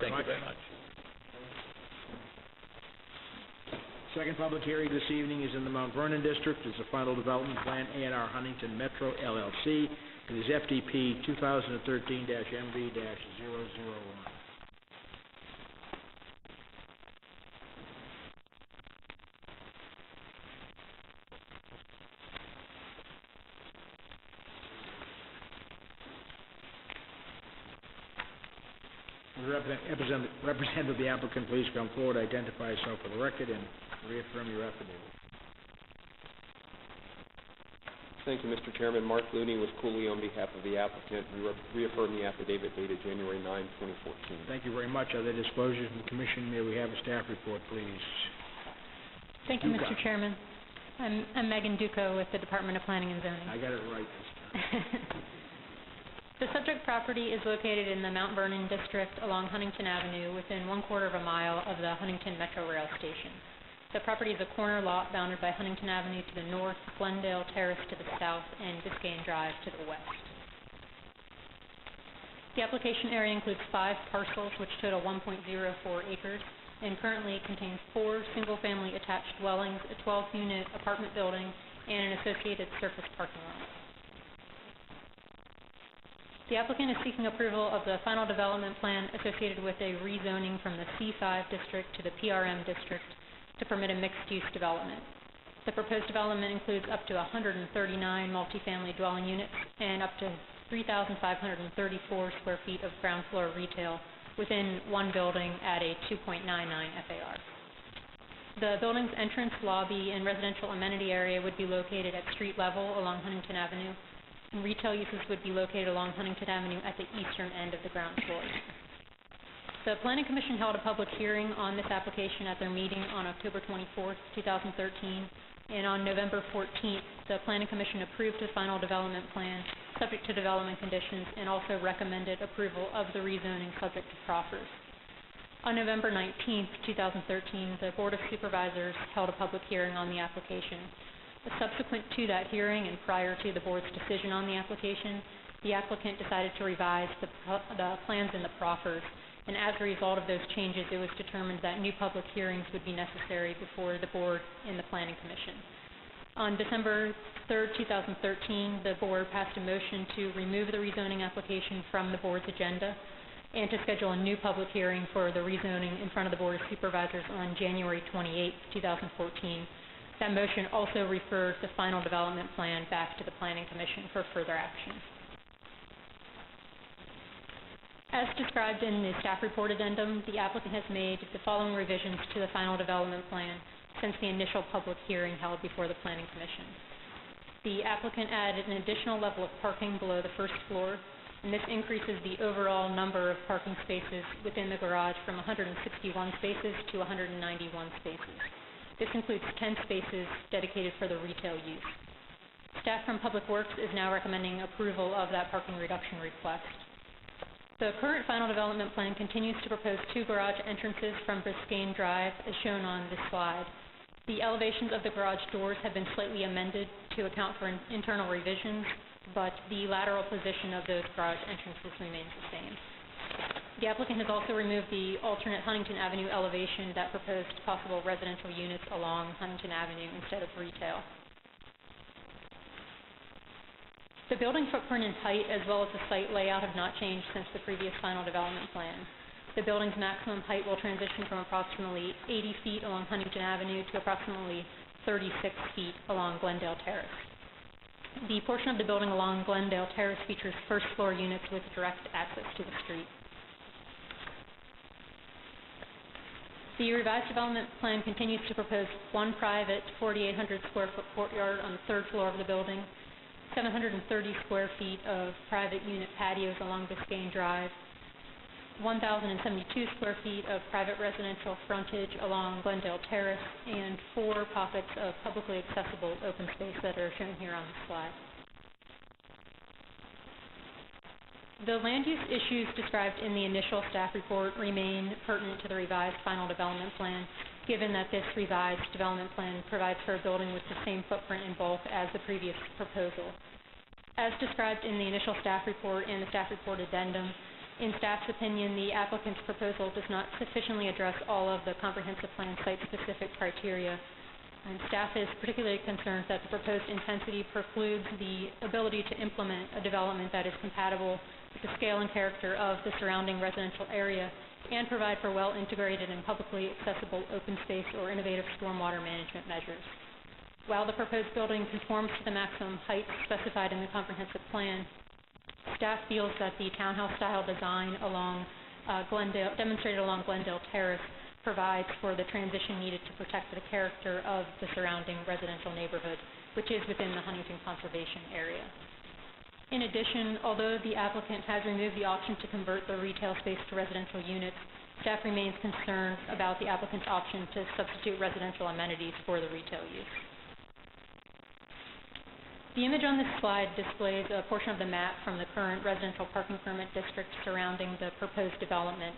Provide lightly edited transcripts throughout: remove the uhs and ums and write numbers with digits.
Thank you very much. Second public hearing this evening is in the Mount Vernon District. It's a final development plan, A&R Huntington Metro, LLC. It is FDP 2013-MV-001. Representative of the applicant, please come forward, identify yourself for the record, and reaffirm your affidavit. Thank you, Mr. Chairman. Mark Looney with Cooley on behalf of the applicant. We reaffirm the affidavit dated January 9, 2014. Thank you very much. Other disclosures from the Commission? May we have a staff report, please? Thank you, Mr. Chairman. I'm Megan Duco with the Department of Planning and Zoning. I got it right this time. The subject property is located in the Mount Vernon District along Huntington Avenue within 1/4 of a mile of the Huntington Metro Rail Station. The property is a corner lot bounded by Huntington Avenue to the north, Glendale Terrace to the south, and Biscayne Drive to the west. The application area includes 5 parcels which total 1.04 acres and currently contains 4 single-family attached dwellings, a 12-unit apartment building, and an associated surface parking lot. The applicant is seeking approval of the final development plan associated with a rezoning from the C5 district to the PRM district to permit a mixed-use development. The proposed development includes up to 139 multifamily dwelling units and up to 3,534 square feet of ground floor retail within one building at a 2.99 FAR. The building's entrance, lobby, and residential amenity area would be located at street level along Huntington Avenue, and retail uses would be located along Huntington Avenue at the eastern end of the ground floor. The Planning Commission held a public hearing on this application at their meeting on October 24, 2013, and on November 14th, the Planning Commission approved the final development plan subject to development conditions and also recommended approval of the rezoning subject to proffers. On November 19, 2013, the Board of Supervisors held a public hearing on the application. Subsequent to that hearing and prior to the Board's decision on the application, the applicant decided to revise the plans and the proffers, and as a result of those changes, it was determined that new public hearings would be necessary before the Board and the Planning Commission. On December 3, 2013, the Board passed a motion to remove the rezoning application from the Board's agenda and to schedule a new public hearing for the rezoning in front of the Board of Supervisors on January 28, 2014. That motion also referred the final development plan back to the Planning Commission for further action. As described in the staff report addendum, the applicant has made the following revisions to the final development plan since the initial public hearing held before the Planning Commission. The applicant added an additional level of parking below the first floor, and this increases the overall number of parking spaces within the garage from 161 spaces to 191 spaces. This includes 10 spaces dedicated for the retail use. Staff from Public Works is now recommending approval of that parking reduction request. The current final development plan continues to propose 2 garage entrances from Biscayne Drive as shown on this slide. The elevations of the garage doors have been slightly amended to account for internal revisions, but the lateral position of those garage entrances remains the same. The applicant has also removed the alternate Huntington Avenue elevation that proposed possible residential units along Huntington Avenue instead of retail. The building footprint and height as well as the site layout have not changed since the previous final development plan. The building's maximum height will transition from approximately 80 feet along Huntington Avenue to approximately 36 feet along Glendale Terrace. The portion of the building along Glendale Terrace features first floor units with direct access to the street. The revised development plan continues to propose 1 private 4,800 square foot courtyard on the 3rd floor of the building, 730 square feet of private unit patios along Biscayne Drive, 1,072 square feet of private residential frontage along Glendale Terrace, and 4 pockets of publicly accessible open space that are shown here on the slide. The land use issues described in the initial staff report remain pertinent to the revised final development plan, given that this revised development plan provides for a building with the same footprint and bulk as the previous proposal. As described in the initial staff report and the staff report addendum, In staff's opinion, the applicant's proposal does not sufficiently address all of the comprehensive plan site-specific criteria, and staff is particularly concerned that the proposed intensity precludes the ability to implement a development that is compatible with the scale and character of the surrounding residential area and provide for well-integrated and publicly accessible open space or innovative stormwater management measures. While the proposed building conforms to the maximum height specified in the comprehensive plan, staff feels that the townhouse-style design demonstrated along Glendale Terrace provides for the transition needed to protect the character of the surrounding residential neighborhood, which is within the Huntington Conservation Area. In addition, although the applicant has removed the option to convert the retail space to residential units, staff remains concerned about the applicant's option to substitute residential amenities for the retail use. The image on this slide displays a portion of the map from the current residential parking permit district surrounding the proposed development.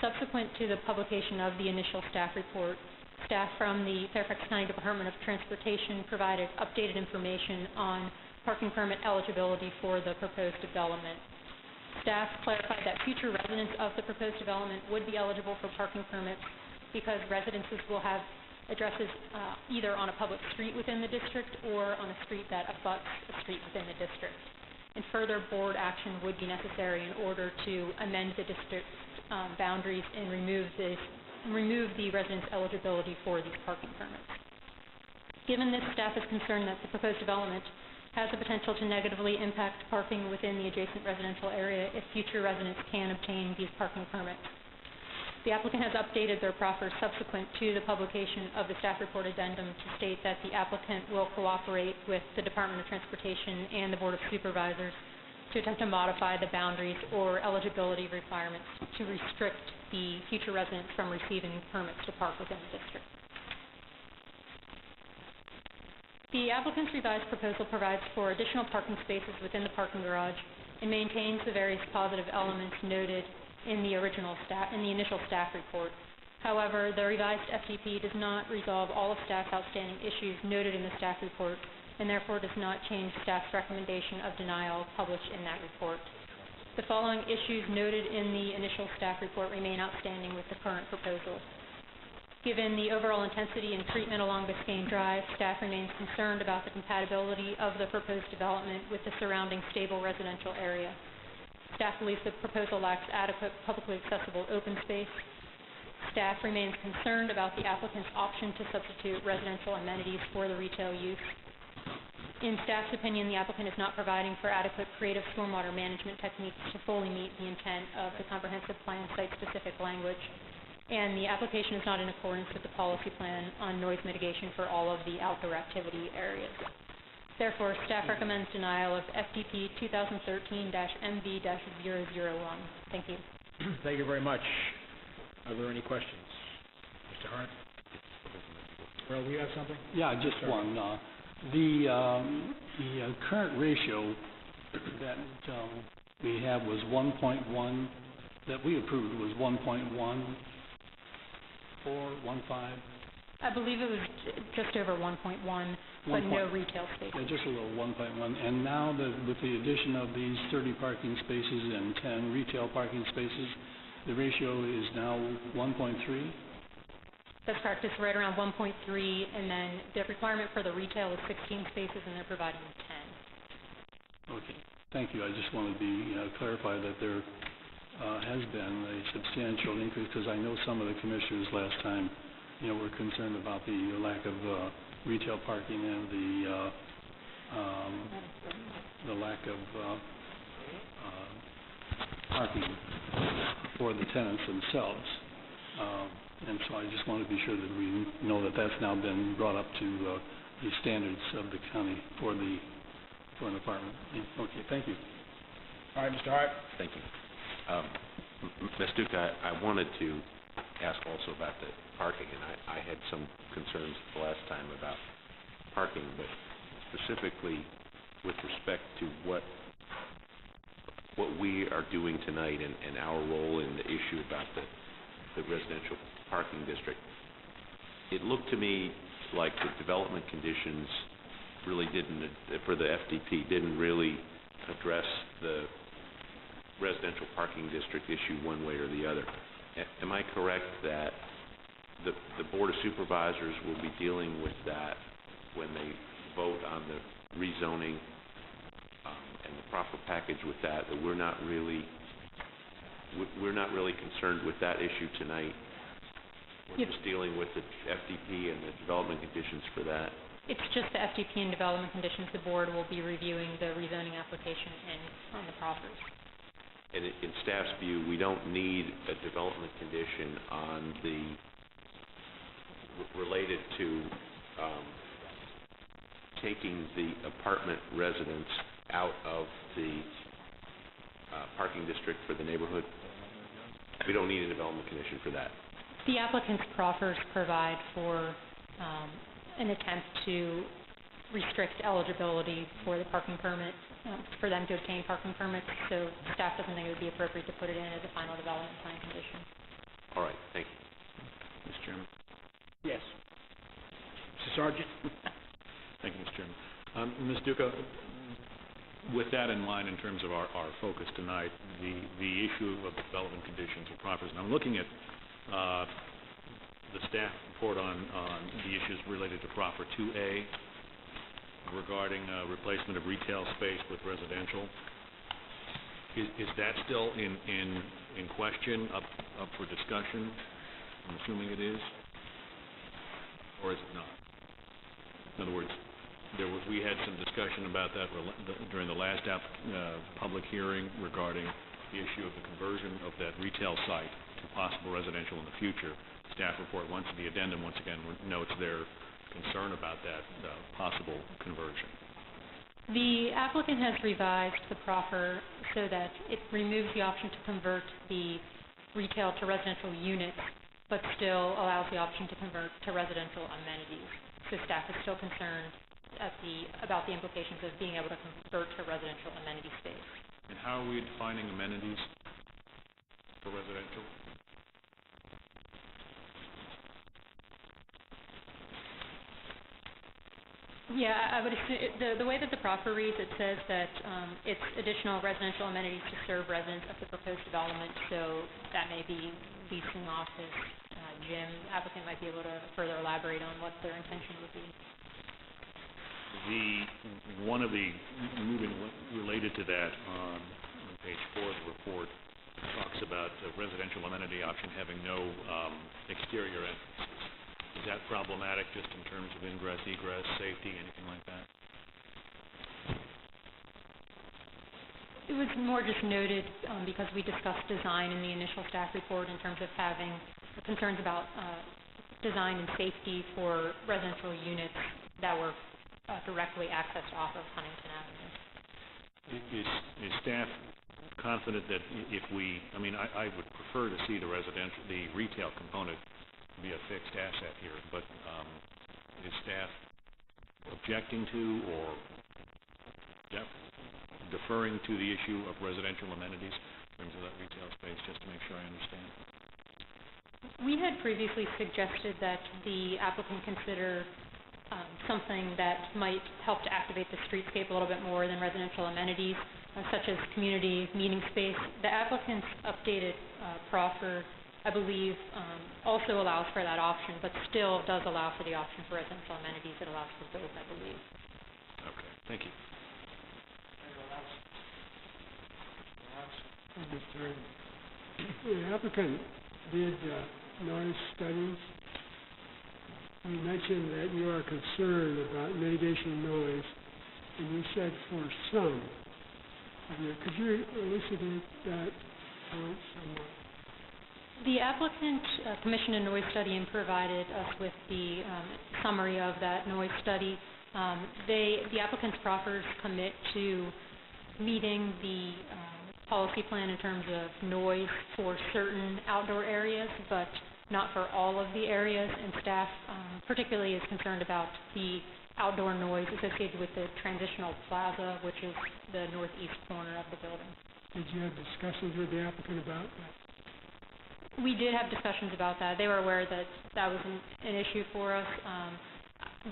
Subsequent to the publication of the initial staff report, staff from the Fairfax County Department of Transportation provided updated information on parking permit eligibility for the proposed development. Staff clarified that future residents of the proposed development would be eligible for parking permits because residences will have addresses either on a public street within the district or on a street that abuts a street within the district. And further board action would be necessary in order to amend the district's boundaries and remove the residents' eligibility for these parking permits. Given this, staff is concerned that the proposed development has the potential to negatively impact parking within the adjacent residential area if future residents can obtain these parking permits. The applicant has updated their proffer subsequent to the publication of the staff report addendum to state that the applicant will cooperate with the Department of Transportation and the Board of Supervisors to attempt to modify the boundaries or eligibility requirements to restrict the future residents from receiving permits to park within the district. The applicant's revised proposal provides for additional parking spaces within the parking garage and maintains the various positive elements noted in the initial staff report. However, the revised FDP does not resolve all of staff's outstanding issues noted in the staff report and therefore does not change staff's recommendation of denial published in that report. The following issues noted in the initial staff report remain outstanding with the current proposal. Given the overall intensity and treatment along Biscayne Drive, staff remains concerned about the compatibility of the proposed development with the surrounding stable residential area. Staff believes the proposal lacks adequate publicly accessible open space. Staff remains concerned about the applicant's option to substitute residential amenities for the retail use. In staff's opinion, the applicant is not providing for adequate creative stormwater management techniques to fully meet the intent of the comprehensive plan site-specific language, and the application is not in accordance with the policy plan on noise mitigation for all of the outdoor activity areas. Therefore, staff recommends denial of FDP 2013-MV-001. Thank you. Thank you very much. Are there any questions? Mr. Hart? Well, do you have something? Yeah, just one. The current ratio that we have was 1.1, that we approved was 1.1415. I believe it was just over 1.1, but no retail space. Yeah, just a little 1.1. And now with the addition of these 30 parking spaces and 10 retail parking spaces, the ratio is now 1.3? That's correct. It's right around 1.3, and then the requirement for the retail is 16 spaces, and they're providing 10. Okay. Thank you. I just wanted to clarify that there has been a substantial increase, because I know some of the commissioners last time were concerned about the lack of retail parking and the lack of parking for the tenants themselves. And so I just want to be sure that we know that that's now been brought up to the standards of the county for an apartment. Okay, thank you. All right, Mr. Hart. Thank you. Ms. Duke, I wanted to ask also about the parking, and I had some concerns the last time about parking, but specifically with respect to what we are doing tonight and our role in the issue about the residential parking district. It looked to me like the development conditions really didn't, for the FDP, didn't really address residential parking district issue one way or the other. Am I correct that the Board of Supervisors will be dealing with that when they vote on the rezoning and the proffer package with that we're not really concerned with that issue tonight? We're just dealing with the FDP and the development conditions for that. It's just the FDP and development conditions. The board will be reviewing the rezoning application on the proffers. And in staff's view, we don't need a development condition on the related to taking the apartment residents out of the parking district for the neighborhood. We don't need a development condition for that. The applicant's proffers provide for an attempt to restrict eligibility for the parking permit, for them to obtain parking permits, so staff doesn't think it would be appropriate to put it in as a final development plan condition. All right, thank you. Mr. Chairman. Yes. Mr. Sargent? Thank you, Mr. Chairman. Ms. Duca, with that in mind, in terms of our focus tonight, the issue of development conditions or proffers, and I'm looking at the staff report on the issues related to proffer 2A regarding replacement of retail space with residential. Is that still in question, up for discussion? I'm assuming it is, or is it not? In other words, we had some discussion about that during the last public hearing regarding the issue of the conversion of that retail site to possible residential in the future. Staff report, the addendum once again notes their concern about that possible conversion. The applicant has revised the proffer so that it removes the option to convert the retail to residential units, but still allows the option to convert to residential amenities. So staff is still concerned about the implications of being able to convert to residential amenity space. And how are we defining amenities for residential? Yeah, I would assume the way that the proffer reads, it says that it's additional residential amenities to serve residents of the proposed development. So that may be leasing, office, gym. The applicant might be able to further elaborate on what their intention would be. One of the moving related to that on page 4 of the report talks about the residential amenity option having no exterior entrances. Is that problematic just in terms of ingress, egress, safety, anything like that? It was more just noted because we discussed design in the initial staff report in terms of having concerns about design and safety for residential units that were directly accessed off of Huntington Avenue. Is staff confident that if I would prefer to see the retail component be a fixed asset here, but is staff objecting to or deferring to the issue of residential amenities in terms of that retail space, just to make sure I understand? We had previously suggested that the applicant consider something that might help to activate the streetscape a little bit more than residential amenities, such as community meeting space. The applicant's updated proffer, I believe, also allows for that option, but still does allow for the option for residential amenities. It allows for both, I believe. Okay, thank you. The applicant did noise studies. You mentioned that you are concerned about mitigation noise, and you said for some. Could you elucidate that point somewhat? The applicant commissioned a noise study and provided us with the summary of that noise study. The applicant's proffers commit to meeting the policy plan in terms of noise for certain outdoor areas, but not for all of the areas, and staff particularly is concerned about the outdoor noise associated with the transitional plaza, which is the northeast corner of the building. Did you have discussions with the applicant about that? We did have discussions about that. They were aware that that was an issue for us.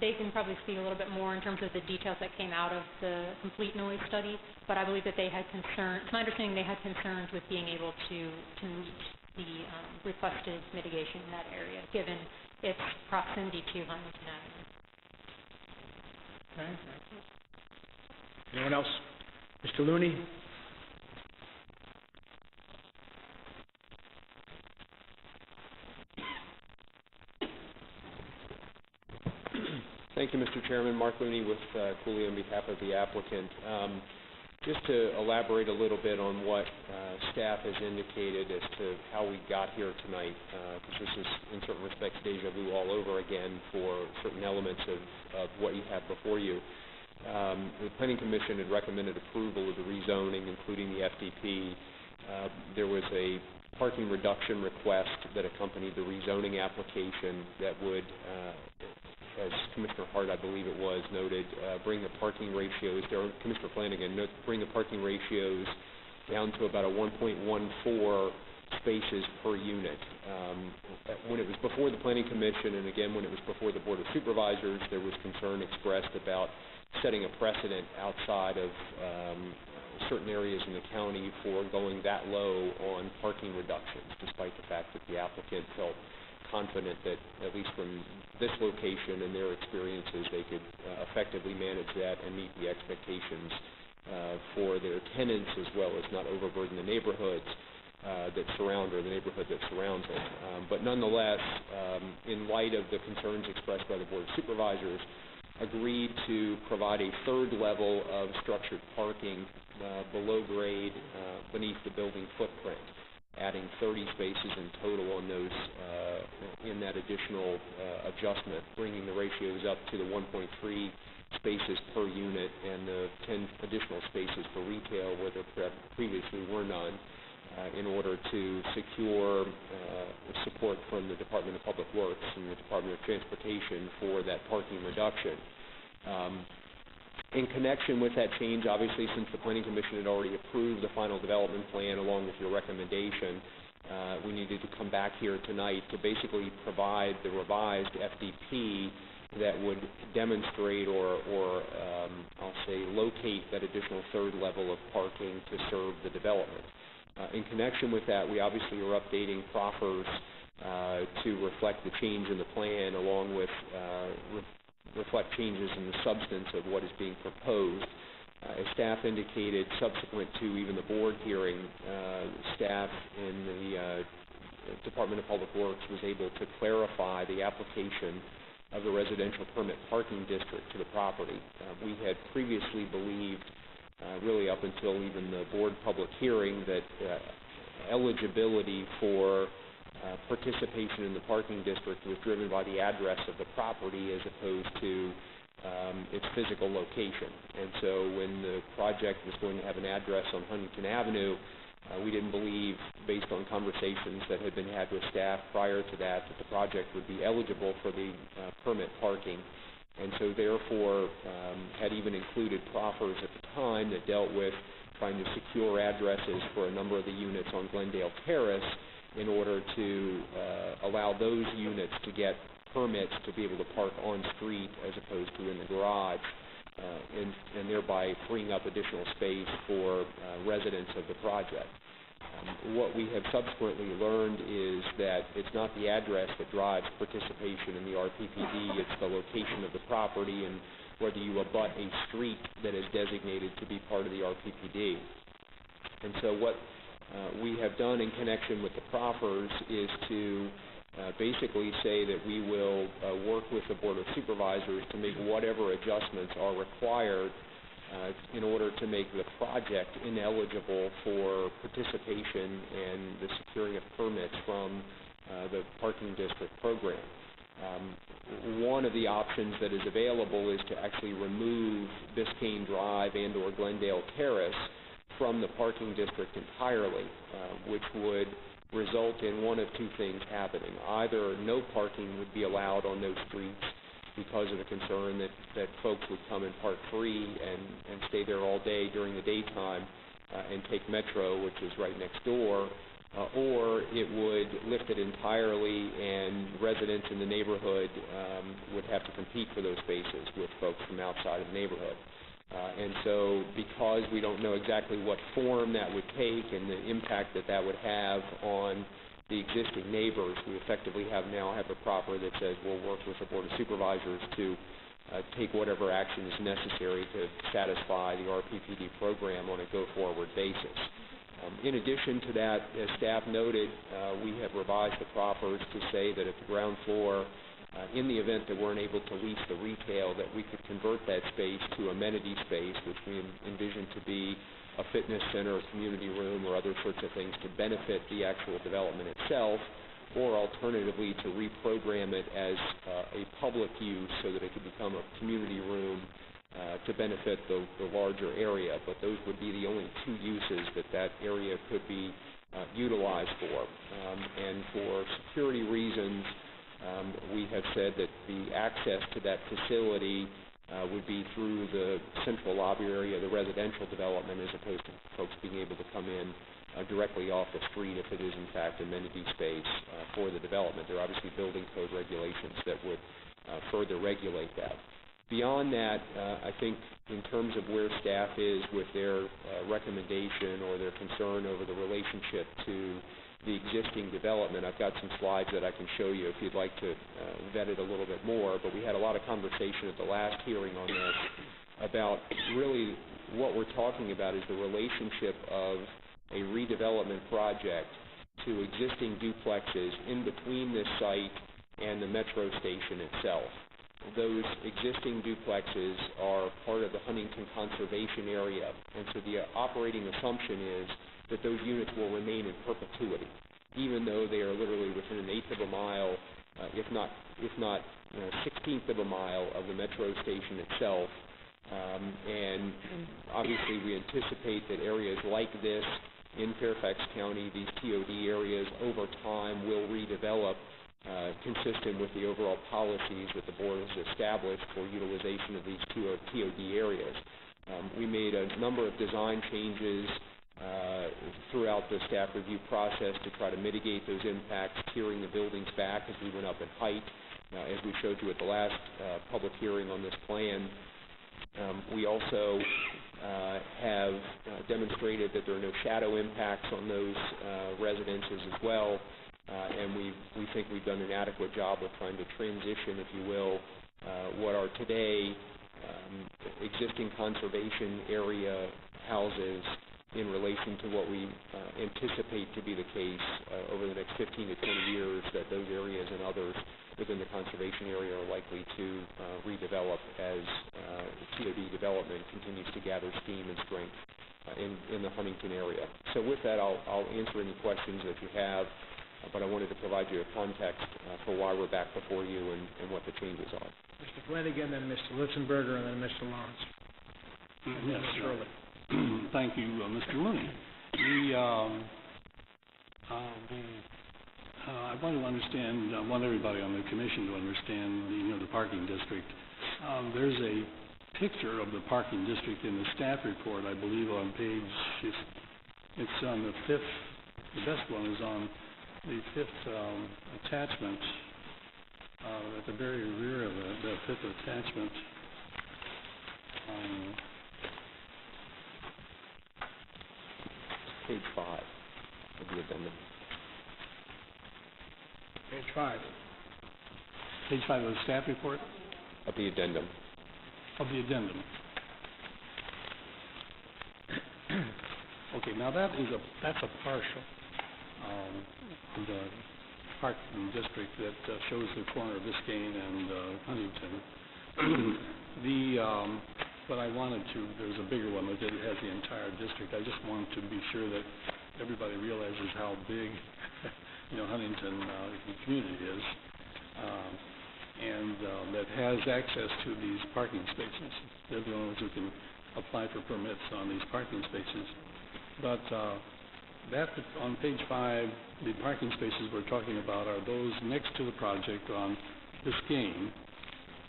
they can probably speak a little bit more in terms of the details that came out of the complete noise study, but I believe that they had concerns, it's my understanding they had concerns with being able to meet the requested mitigation in that area, given its proximity to Huntington Avenue. Okay, thank you. Anyone else? Mr. Looney? Thank you, Mr. Chairman. Mark Looney with Cooley on behalf of the applicant. Just to elaborate a little bit on what staff has indicated as to how we got here tonight, because this is in certain respects deja vu all over again for certain elements of what you have before you. The Planning Commission had recommended approval of the rezoning, including the FDP. There was a parking reduction request that accompanied the rezoning application that would, as Commissioner Hart, I believe it was, noted, bring the parking ratios, or Commissioner Flanagan, bring the parking ratios down to about a 1.14 spaces per unit. When it was before the Planning Commission, and again when it was before the Board of Supervisors, there was concern expressed about setting a precedent outside of certain areas in the county for going that low on parking reductions, despite the fact that the applicant felt confident that, at least from this location and their experiences, they could effectively manage that and meet the expectations for their tenants, as well as not overburden the neighborhoods that surround, or the neighborhood that surrounds it. But nonetheless, in light of the concerns expressed by the Board of Supervisors, agreed to provide a third level of structured parking below grade beneath the building footprint, adding 30 spaces in total on those in that additional adjustment, bringing the ratios up to the 1.3 spaces per unit and the 10 additional spaces for retail where there previously were none, in order to secure support from the Department of Public Works and the Department of Transportation for that parking reduction. In connection with that change, obviously, since the Planning Commission had already approved the final development plan along with your recommendation, we needed to come back here tonight to basically provide the revised FDP that would demonstrate or I'll say locate that additional third level of parking to serve the development. In connection with that, we obviously are updating proffers to reflect the change in the plan, along with reflect changes in the substance of what is being proposed. As staff indicated, subsequent to even the board hearing, staff in the Department of Public Works was able to clarify the application of the residential permit parking district to the property. We had previously believed, really up until even the board public hearing, that eligibility for participation in the parking district was driven by the address of the property as opposed to its physical location. And so when the project was going to have an address on Huntington Avenue, we didn't believe, based on conversations that had been had with staff prior to that the project would be eligible for the permit parking. And so therefore had even included proffers at the time that dealt with trying to secure addresses for a number of the units on Glendale Terrace in order to allow those units to get permits to be able to park on street as opposed to in the garage, and thereby freeing up additional space for residents of the project. What we have subsequently learned is that it's not the address that drives participation in the RPPD, it's the location of the property and whether you abut a street that is designated to be part of the RPPD. And so what we have done in connection with the proffers is to basically say that we will work with the Board of Supervisors to make whatever adjustments are required in order to make the project ineligible for participation in the securing of permits from the parking district program. One of the options that is available is to actually remove Biscayne Drive and or Glendale Terrace from the parking district entirely, which would result in one of two things happening. Either no parking would be allowed on those streets because of the concern that folks would come and park free and stay there all day during the daytime and take Metro, which is right next door, or it would lift it entirely and residents in the neighborhood would have to compete for those spaces with folks from outside of the neighborhood. And so because we don't know exactly what form that would take and the impact that that would have on the existing neighbors, we effectively now have a proffer that says we'll work with the Board of Supervisors to take whatever action is necessary to satisfy the RPPD program on a go-forward basis. In addition to that, as staff noted, we have revised the proffers to say that at the ground floor, in the event that we're unable to lease the retail, that we could convert that space to amenity space, which we envision to be a fitness center, a community room, or other sorts of things to benefit the actual development itself, or alternatively to reprogram it as a public use so that it could become a community room to benefit the larger area. But those would be the only two uses that area could be utilized for. And for security reasons, we have said that the access to that facility would be through the central lobby area of the residential development as opposed to folks being able to come in directly off the street if it is in fact amenity space for the development. There are obviously building code regulations that would further regulate that. Beyond that, I think in terms of where staff is with their recommendation or their concern over the relationship to the existing development, I've got some slides that I can show you if you'd like to vet it a little bit more, but we had a lot of conversation at the last hearing on this about really what we're talking about is the relationship of a redevelopment project to existing duplexes in between this site and the metro station itself. Those existing duplexes are part of the Huntington Conservation Area, and so the operating assumption is that those units will remain in perpetuity, even though they are literally within an eighth of a mile, if not 16th of a mile of the metro station itself. And obviously we anticipate that areas like this in Fairfax County, these TOD areas over time will redevelop consistent with the overall policies that the board has established for utilization of these TOD areas. We made a number of design changes throughout the staff review process to try to mitigate those impacts, tiering the buildings back as we went up in height. As we showed you at the last public hearing on this plan, we also have demonstrated that there are no shadow impacts on those residences as well, and we think we've done an adequate job of trying to transition, if you will, what are today existing conservation area houses in relation to what we anticipate to be the case over the next 15 to 20 years, that those areas and others within the conservation area are likely to redevelop as TOD development continues to gather steam and strength in the Huntington area. So with that, I'll answer any questions that you have, but I wanted to provide you a context for why we're back before you and what the changes are. Mr. Flanagan, then Mr. Litzenberger, and then Mr. Lawrence. Yes, Shirley. Thank you, Mr. Looney. I want to understand, I want everybody on the commission to understand the parking district. There's a picture of the parking district in the staff report, I believe on page, it's on the fifth, the best one is on the fifth attachment, at the very rear of the fifth attachment. Page 5 of the addendum. Page 5. Page 5 of the staff report? Of the addendum. Of the addendum. Okay, now that's a partial the parking district that shows the corner of Biscayne and Huntington. But I wanted to, there's a bigger one that has the entire district. I just wanted to be sure that everybody realizes how big, Huntington the community is, and that has access to these parking spaces. They're the only ones who can apply for permits on these parking spaces. But that on page 5, the parking spaces we're talking about are those next to the project on Biscayne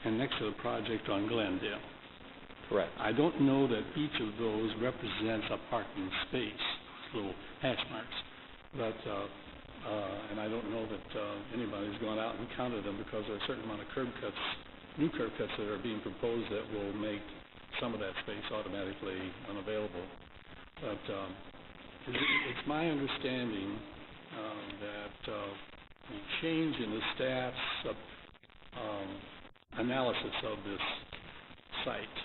and next to the project on Glendale. Correct. I don't know that each of those represents a parking space, little hash marks, but, and I don't know that anybody's gone out and counted them, because there are a certain amount of curb cuts, new curb cuts that are being proposed that will make some of that space automatically unavailable. But it's my understanding that the change in the staff's analysis of this site,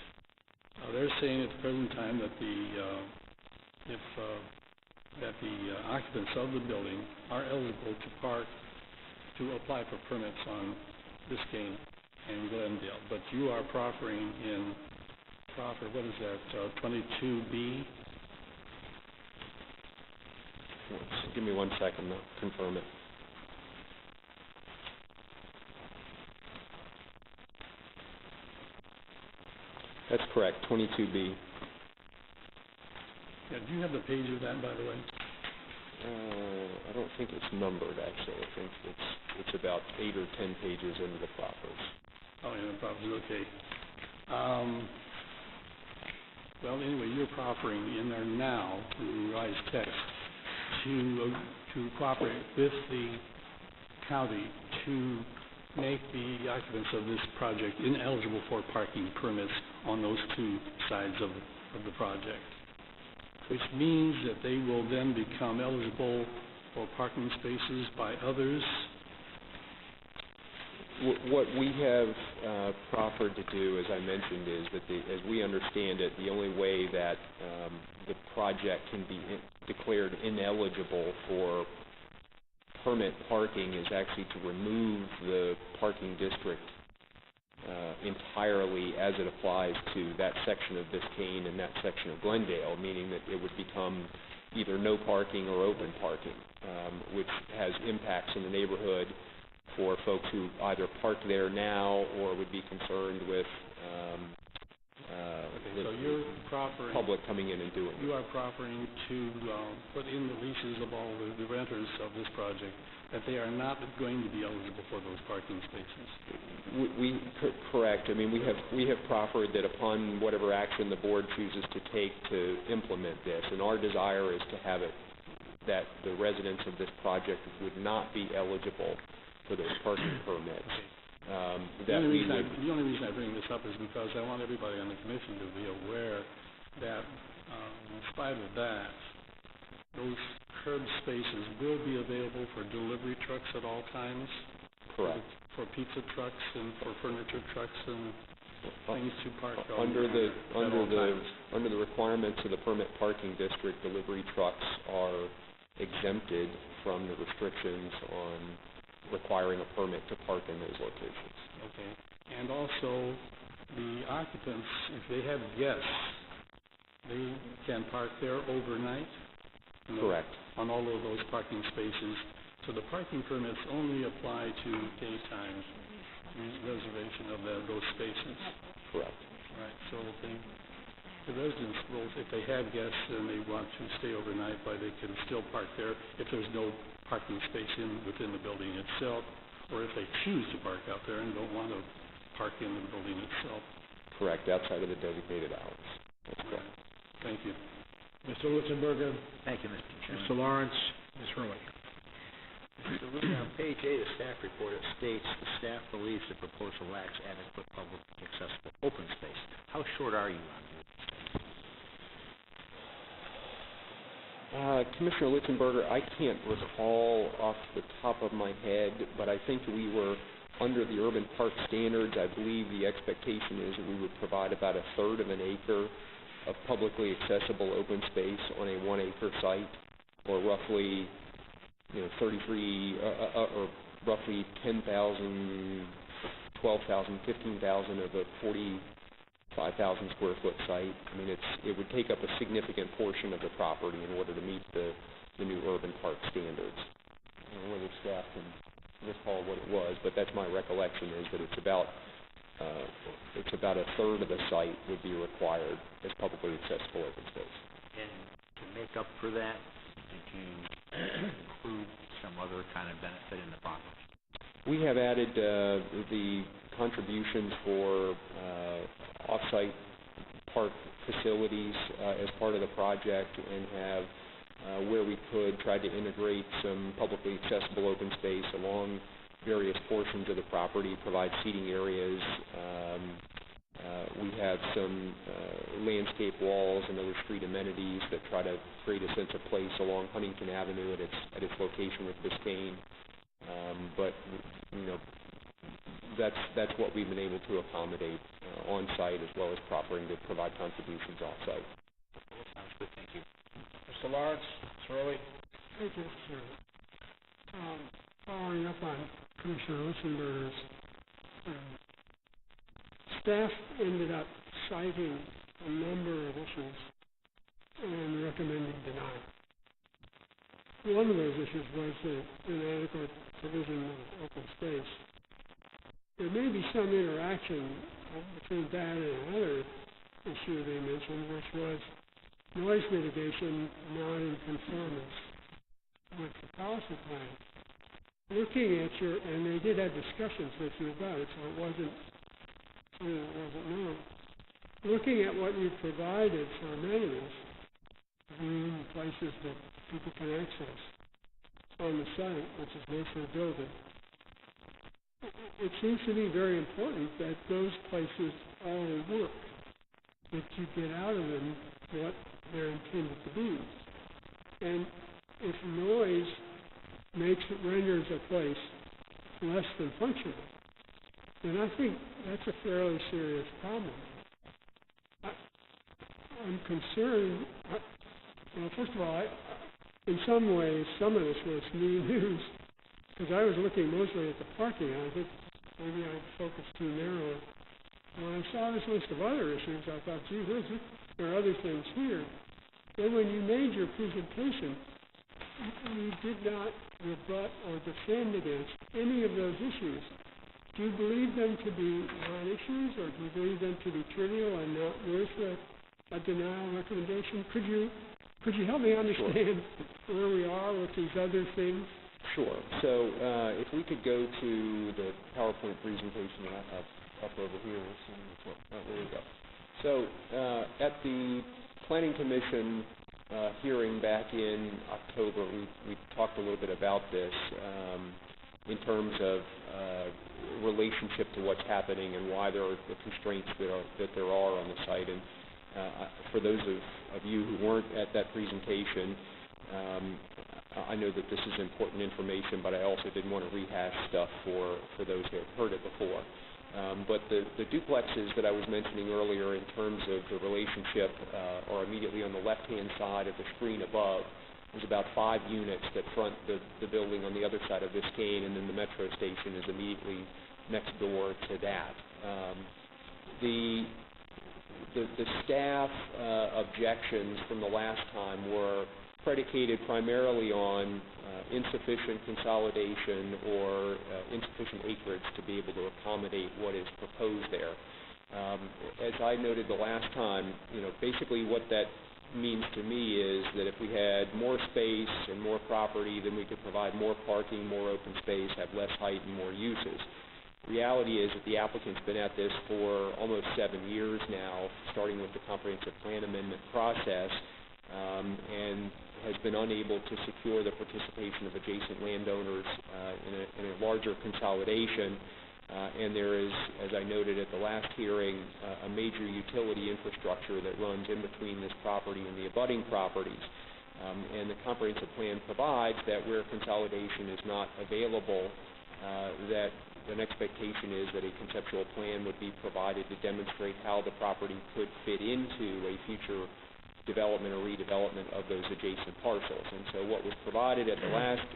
they're saying at the present time that the occupants of the building are eligible to apply for permits on Biscayne and Glendale. But you are proffering in what is that, 22B? Give me 1 second to confirm it. That's correct, 22B. Yeah, do you have the page of that, by the way? I don't think it's numbered, actually. I think it's about 8 or 10 pages into the proffers. Oh, yeah, the proffers, okay. Well, anyway, you're proffering in there now, in revised text, to cooperate with the county to make the occupants of this project ineligible for parking permits on those two sides of the project, which means that they will then become eligible for parking spaces by others. What we have proffered to do, as I mentioned, is that, as we understand it, the only way that the project can be declared ineligible for permit parking is actually to remove the parking district entirely as it applies to that section of Biscayne and that section of Glendale, meaning that it would become either no parking or open parking, which has impacts in the neighborhood for folks who either park there now or would be concerned with so you're proffering, public coming in and doing it. You are proffering to put in the leases of all the renters of this project that they are not going to be eligible for those parking spaces. Correct. I mean, we have proffered that upon whatever action the board chooses to take to implement this, and our desire is to have it that the residents of this project would not be eligible for those parking permits. The only reason I bring this up is because I want everybody on the commission to be aware that in spite of that, those curb spaces will be available for delivery trucks at all times. Correct. For pizza trucks and for furniture trucks and things to park under the requirements of the permit parking district. Delivery trucks are exempted from the restrictions on requiring a permit to park in those locations. Okay. And also, the occupants, if they have guests, they can park there overnight. Correct. On all of those parking spaces. So the parking permits only apply to daytime reservation of those spaces. Correct. Right. So the residents will, if they have guests and they want to stay overnight, they can still park there if there's no parking space within the building itself, or if they choose to park out there and don't want to park in the building itself. Correct, outside of the designated hours. That's correct. Thank you. Mr. Lutzenberger. Thank you, Mr. Chairman. Mr. Lawrence. Ms. Hurley. Mr. Lutz, on page 8 of staff report, it states the staff believes the proposal lacks adequate public accessible open space. How short are you on that? Commissioner Lutzenberger, I can't recall off the top of my head, but I think we were under the urban park standards. I believe the expectation is that we would provide about 1/3 of an acre of publicly accessible open space on a 1-acre site, or roughly 33 or roughly 10,000, 12,000, 15,000 of a 45,000 square foot site. I mean, it would take up a significant portion of the property in order to meet the new urban park standards. I don't know whether staff can recall what it was, but that's my recollection, is that it's about 1/3 of the site would be required as publicly accessible open space. And to make up for that, did you include some other kind of benefit in the process? We have added the contributions for off-site park facilities as part of the project, and have, where we could, tried to integrate some publicly accessible open space along various portions of the property, provide seating areas. We have some landscape walls and other street amenities that try to create a sense of place along Huntington Avenue at its location with Biscayne. But you know, that's what we've been able to accommodate on site, as well as proffering to provide contributions off site. Sounds good. Thank you. Mr. Lawrence, Mr. Early. Thank you, sir. Following up on Commissioner Listenberger's, staff ended up citing a number of issues and recommending denial. One of those issues was the inadequate provision of open space. There may be some interaction between that and another issue they mentioned, which was noise mitigation not in conformance with the policy plan. Looking at and they did have discussions with you about it, so it wasn't known. Looking at what you provided for amenities, green places that people can access on the site, which is mostly building, it seems to me very important that those places all work, that you get out of them what they're intended to be. And if noise renders a place less than functional, then I think that's a fairly serious problem. I'm concerned. Well, first of all, in some ways, some of this was new news, because I was looking mostly at the parking. I think maybe I focused too narrowly. When I saw this list of other issues, I thought, gee, there are other things here. Then when you made your presentation, you did not rebut or defend against any of those issues. Do you believe them to be non-issues, or do you believe them to be trivial and not worth a denial recommendation? Could you help me understand where we are with these other things? Sure. So if we could go to the PowerPoint presentation that I have up over here. There we go. So at the Planning Commission hearing back in October, we talked a little bit about this in terms of relationship to what's happening and why there are the constraints that there are on the site. And for those of you who weren't at that presentation, I know that this is important information, but I also didn't want to rehash stuff for those who have heard it before. But the duplexes that I was mentioning earlier in terms of the relationship are immediately on the left-hand side of the screen above. There's about 5 units that front the building on the other side of Biscayne, and then the metro station is immediately next door to that. The staff objections from the last time were predicated primarily on insufficient consolidation or insufficient acreage to be able to accommodate what is proposed there. As I noted the last time, basically what that means to me is that if we had more space and more property, then we could provide more parking, more open space, have less height, and more uses. Reality is that the applicant's been at this for almost 7 years now, starting with the comprehensive plan amendment process, and has been unable to secure the participation of adjacent landowners in a larger consolidation. And there is, as I noted at the last hearing, a major utility infrastructure that runs in between this property and the abutting properties. And the comprehensive plan provides that where consolidation is not available, that an expectation is that a conceptual plan would be provided to demonstrate how the property could fit into a future development or redevelopment of those adjacent parcels. And so what was provided at the last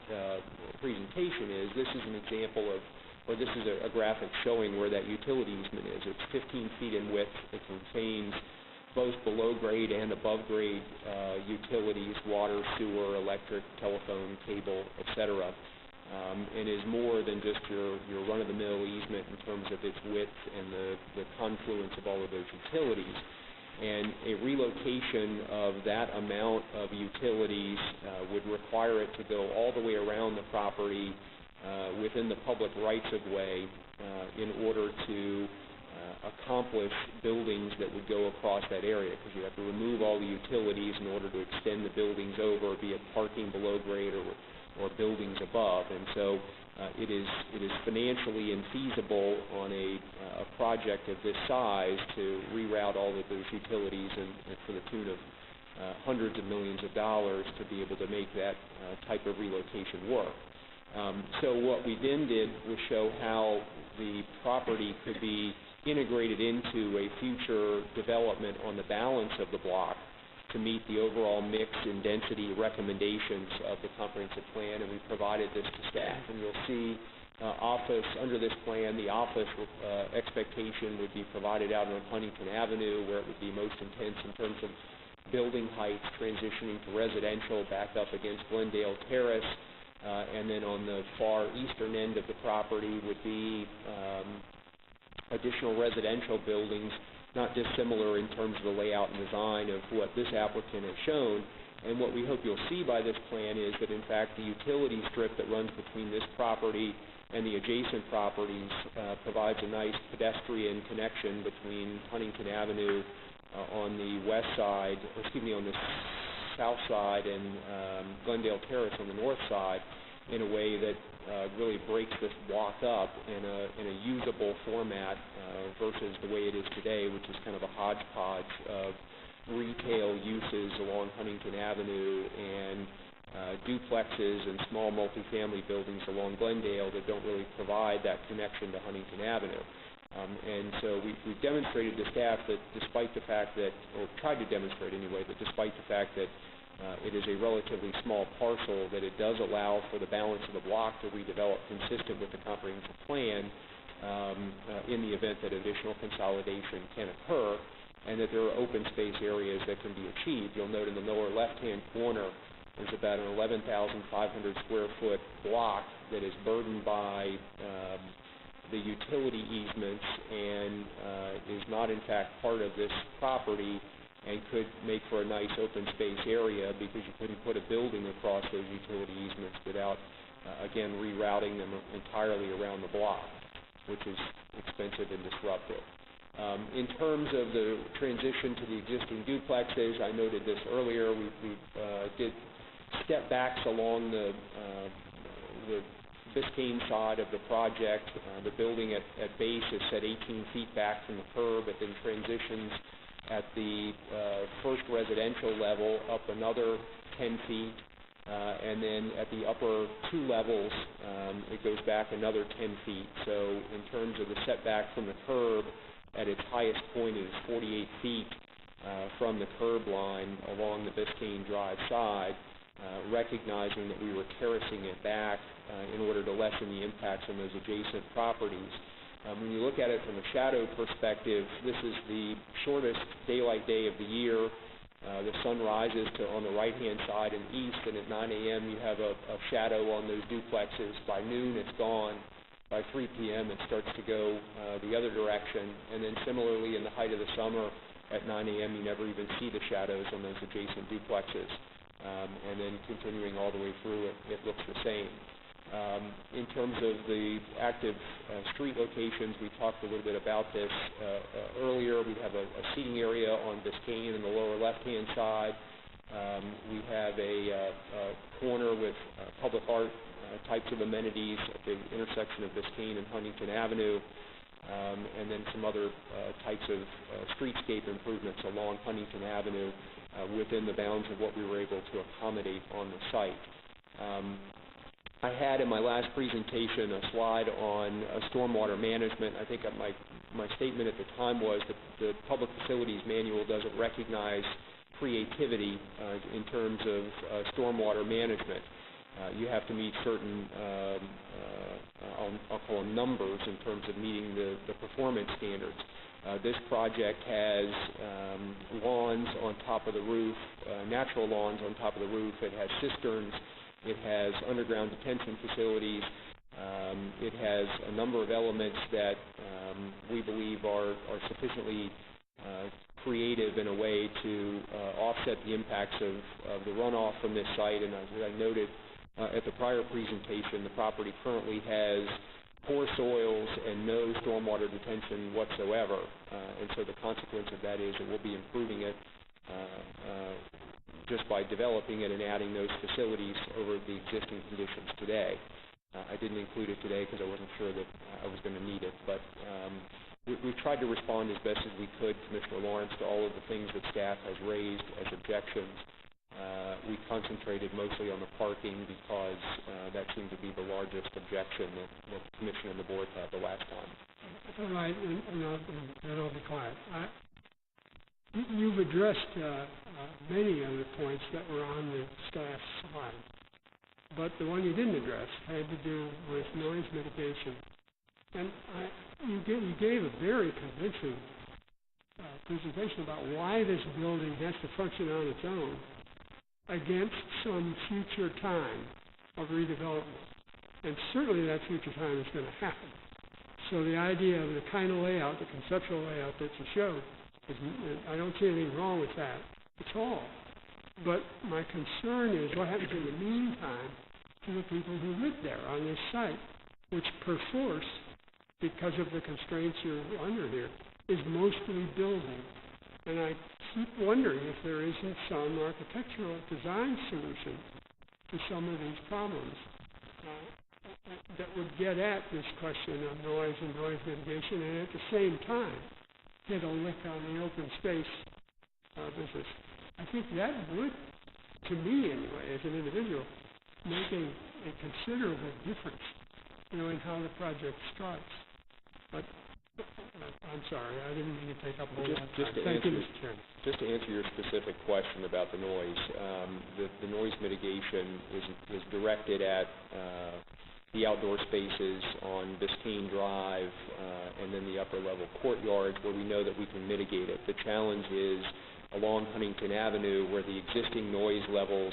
presentation is this is an example of, or this is a graphic showing where that utility easement is. It's 15 feet in width. It contains both below-grade and above-grade utilities, water, sewer, electric, telephone, cable, etc., and is more than just your run-of-the-mill easement in terms of its width and the confluence of all of those utilities. And a relocation of that amount of utilities would require it to go all the way around the property within the public rights-of-way in order to accomplish buildings that would go across that area, because you have to remove all the utilities in order to extend the buildings over, be it parking below grade or buildings above. And so it is financially infeasible on a project of this size to reroute all of those utilities and for the tune of hundreds of millions of dollars to be able to make that type of relocation work. So what we then did was show how the property could be integrated into a future development on the balance of the block to meet the overall mix and density recommendations of the comprehensive plan, and we provided this to staff. And you'll see under this plan, the office expectation would be provided out on Huntington Avenue, where it would be most intense in terms of building heights, transitioning to residential back up against Glendale Terrace, and then on the far eastern end of the property would be additional residential buildings, not dissimilar in terms of the layout and design of what this applicant has shown. And what we hope you'll see by this plan is that, in fact, the utility strip that runs between this property and the adjacent properties provides a nice pedestrian connection between Huntington Avenue on the west side, on the south side, and Glendale Terrace on the north side, in a way that really breaks this block up in a usable format versus the way it is today, which is kind of a hodgepodge of retail uses along Huntington Avenue and duplexes and small multifamily buildings along Glendale that don't really provide that connection to Huntington Avenue. And so we've demonstrated to staff that despite the fact that, or tried to demonstrate anyway, that despite the fact that it is a relatively small parcel, that it does allow for the balance of the block to redevelop consistent with the comprehensive plan in the event that additional consolidation can occur, and that there are open space areas that can be achieved. You'll note in the lower left-hand corner there's about an 11,500 square foot block that is burdened by the utility easements and is not in fact part of this property and could make for a nice open space area because you couldn't put a building across those utility easements without, again, rerouting them entirely around the block, which is expensive and disruptive. In terms of the transition to the existing duplexes, I noted this earlier, we did step backs along the Biscayne side of the project. The building at base is set 18 feet back from the curb. It then transitions at the first residential level up another 10 feet, and then at the upper two levels, it goes back another 10 feet. So in terms of the setback from the curb, at its highest point is 48 feet from the curb line along the Biscayne Drive side, recognizing that we were terracing it back in order to lessen the impacts on those adjacent properties. When you look at it from a shadow perspective, this is the shortest daylight day of the year. The sun rises on the right-hand side and east, and at 9 a.m. you have a shadow on those duplexes. By noon it's gone. By 3 p.m. it starts to go the other direction. And then similarly in the height of the summer at 9 a.m. you never even see the shadows on those adjacent duplexes. And then continuing all the way through, it looks the same. In terms of the active street locations, we talked a little bit about this earlier. We have a seating area on Biscayne in the lower left-hand side. We have a corner with public art types of amenities at the intersection of Biscayne and Huntington Avenue, and then some other types of streetscape improvements along Huntington Avenue within the bounds of what we were able to accommodate on the site. I had in my last presentation a slide on stormwater management. I think my statement at the time was that the Public Facilities Manual doesn't recognize creativity in terms of stormwater management. You have to meet certain, I'll call them numbers in terms of meeting the performance standards. This project has lawns on top of the roof, natural lawns on top of the roof. It has cisterns. It has underground detention facilities. It has a number of elements that we believe are sufficiently creative in a way to offset the impacts of the runoff from this site. And as I noted at the prior presentation, the property currently has poor soils and no stormwater detention whatsoever. And so the consequence of that is that we'll be improving it just by developing it and adding those facilities over the existing conditions today. I didn't include it today because I wasn't sure that I was going to need it, but we've tried to respond as best as we could, Commissioner Lawrence, to all of the things that staff has raised as objections. We concentrated mostly on the parking because that seemed to be the largest objection that the Commission and the Board had the last time. All right, and I'll be quiet. You've addressed many of the points that were on the staff slide, but the one you didn't address had to do with noise mitigation. And you gave a very convincing presentation about why this building has to function on its own against some future time of redevelopment. And certainly that future time is going to happen. So the idea of the kind of layout, the conceptual layout that you showed, I don't see anything wrong with that at all. But my concern is what happens in the meantime to the people who live there on this site, which perforce, because of the constraints you're under here, is mostly building. And I keep wondering if there isn't some architectural design solution to some of these problems that would get at this question of noise and noise mitigation, and at the same time get a lick on the open space business. I think that would, to me anyway, as an individual, make a considerable difference, in how the project starts. But I'm sorry, I didn't mean to take up a whole lot of time. Thank you, Mr. Chairman. Just to answer your specific question about the noise, the noise mitigation is directed at the outdoor spaces on Biscayne Drive and then the upper level courtyards where we know that we can mitigate it. The challenge is along Huntington Avenue where the existing noise levels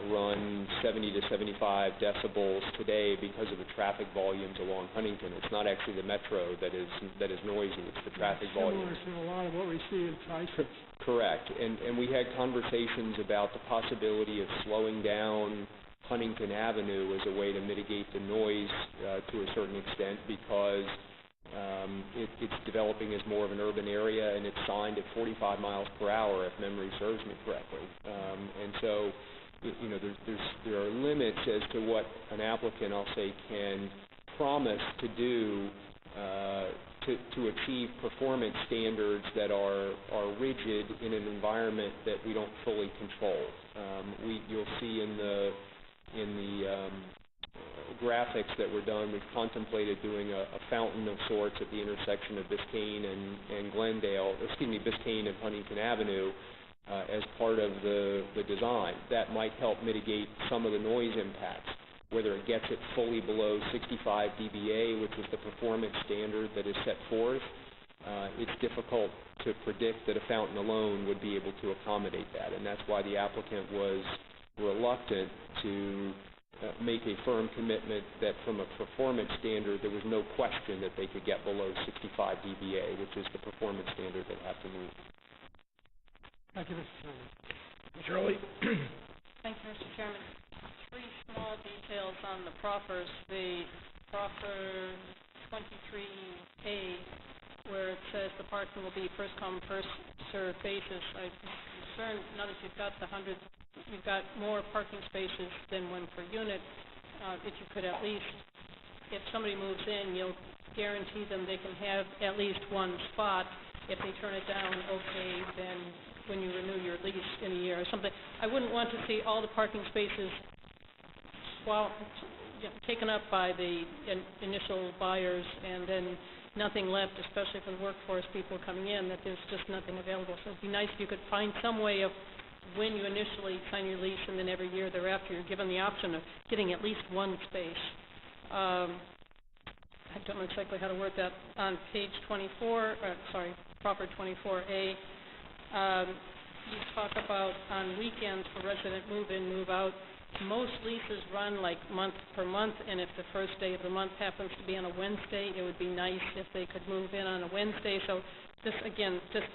run 70 to 75 decibels today because of the traffic volumes along Huntington. It's not actually the metro that is noisy, it's the traffic volumes. Similar to a lot of what we see in Tyson. Correct. And we had conversations about the possibility of slowing down Huntington Avenue as a way to mitigate the noise to a certain extent because it's developing as more of an urban area and it's signed at 45 miles per hour if memory serves me correctly. And so there are limits as to what an applicant, I'll say, can promise to do to achieve performance standards that are rigid in an environment that we don't fully control. You'll see in the graphics that were done, we've contemplated doing a fountain of sorts at the intersection of Biscayne and Biscayne and Huntington Avenue. As part of the design. That might help mitigate some of the noise impacts. Whether it gets it fully below 65 dBA, which is the performance standard that is set forth, it's difficult to predict that a fountain alone would be able to accommodate that. And that's why the applicant was reluctant to make a firm commitment that from a performance standard, there was no question that they could get below 65 dBA, which is the performance standard they have to meet. Thank you, Mr. Chairman. Ms. Early? Thank you, Mr. Chairman. Three small details on the proffers. The proffer 23A, where it says the parking will be first come, first served basis. I'm concerned now that you've got you've got more parking spaces than one per unit. If you could at least, if somebody moves in, you'll guarantee them they can have at least one spot. If they turn it down, okay, then when you renew your lease in a year or something. I wouldn't want to see all the parking spaces taken up by the initial buyers and then nothing left, especially for the workforce people coming in, that there's just nothing available. So it would be nice if you could find some way of when you initially sign your lease and then every year thereafter you're given the option of getting at least one space. I don't know exactly how to word that. On page 24, proper 24A, you talk about on weekends for resident move-in, move-out. Most leases run like month per month, and if the first day of the month happens to be on a Wednesday, it would be nice if they could move in on a Wednesday. So this, again, just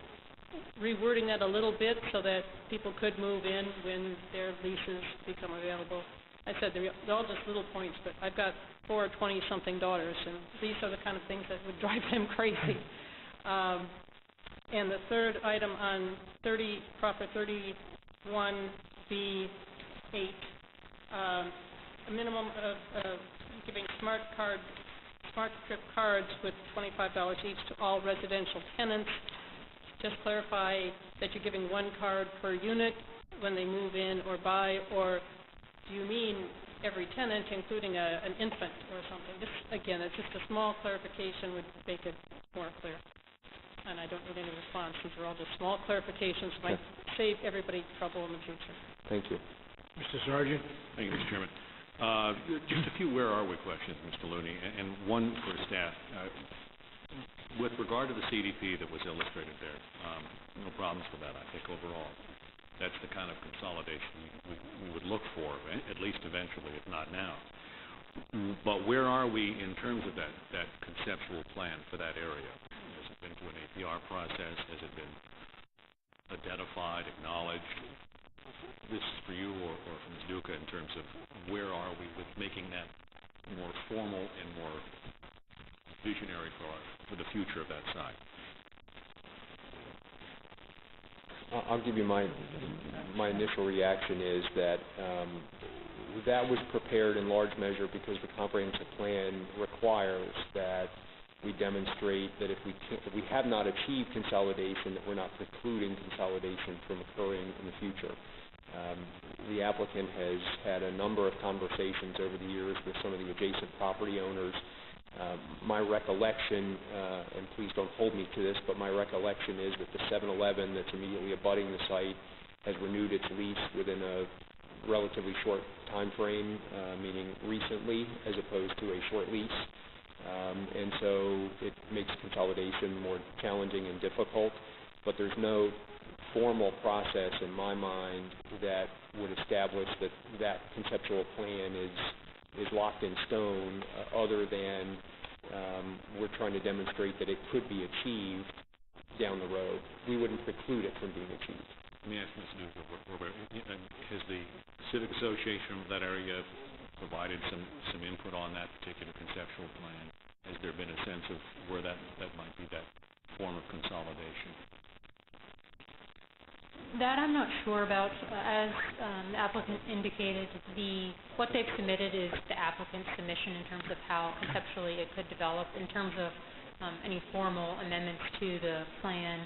rewording that a little bit so that people could move in when their leases become available. I said they're all just little points, but I've got 4 20-something daughters, and these are the kind of things that would drive them crazy. And the third item on proper 31B8, a minimum of giving smart trip cards with $25 each to all residential tenants. Just clarify that you're giving 1 card per unit when they move in or buy, or do you mean every tenant, including an infant or something? This, again, it's just a small clarification would make it more clear. And I don't need any response. These are all just small clarifications. Might save everybody trouble in the future. Thank you. Mr. Sergeant? Thank you, Mr. Chairman. Just a few where are we questions, Mr. Looney, and one for staff. With regard to the CDP that was illustrated there, no problems with that, I think, overall. That's the kind of consolidation we would look for, at least eventually, if not now. But where are we in terms of that conceptual plan for that area? Has it been through an APR process? Has it been identified, acknowledged? This is for you or for Ms. Duca in terms of where are we with making that more formal and more visionary for the future of that site? I'll give you my initial reaction is that that was prepared in large measure because the comprehensive plan requires that we demonstrate that if we have not achieved consolidation, that we're not precluding consolidation from occurring in the future. The applicant has had a number of conversations over the years with some of the adjacent property owners. My recollection, and please don't hold me to this, but my recollection is that the 7-Eleven that's immediately abutting the site has renewed its lease within a relatively short time frame, meaning recently, as opposed to a short lease. And so it makes consolidation more challenging and difficult, but there's no formal process in my mind that would establish that conceptual plan is locked in stone, other than we're trying to demonstrate that it could be achieved down the road. We wouldn't preclude it from being achieved. Let me ask Ms. Newberg, has the Civic Association of that area provided some input on that particular conceptual plan? Has there been a sense of where that might be, that form of consolidation? That I'm not sure about. As the applicant indicated, what they've submitted is the applicant's submission in terms of how conceptually it could develop. In terms of any formal amendments to the plan,